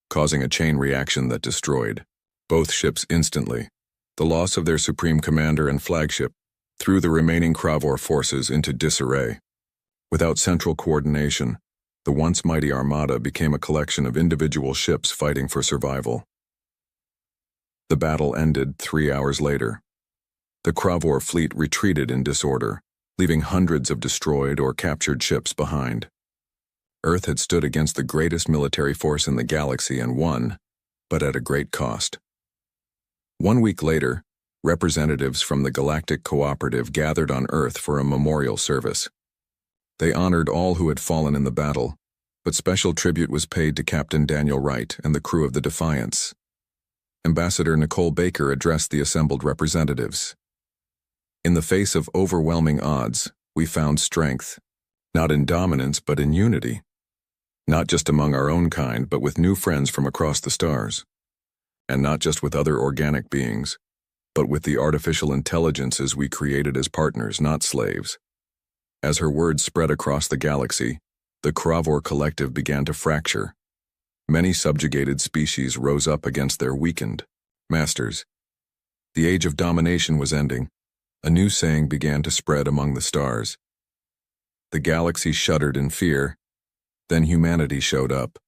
causing a chain reaction that destroyed both ships instantly. The loss of their supreme commander and flagship threw the remaining Cravor forces into disarray. Without central coordination, the once mighty armada became a collection of individual ships fighting for survival. The battle ended 3 hours later. The Cravor fleet retreated in disorder, leaving hundreds of destroyed or captured ships behind. Earth had stood against the greatest military force in the galaxy and won, but at a great cost. 1 week later, representatives from the Galactic Cooperative gathered on Earth for a memorial service. They honored all who had fallen in the battle, But special tribute was paid to Captain Daniel Wright and the crew of the Defiance. Ambassador Nicole Baker addressed the assembled representatives. In the face of overwhelming odds, we found strength, not in dominance but in unity. Not just among our own kind, but with new friends from across the stars. And not just with other organic beings, but with the artificial intelligences we created as partners, not slaves. As her words spread across the galaxy, the Kravor collective began to fracture. Many subjugated species rose up against their weakened masters. The age of domination was ending. A new saying began to spread among the stars. The galaxy shuddered in fear. Then humanity showed up.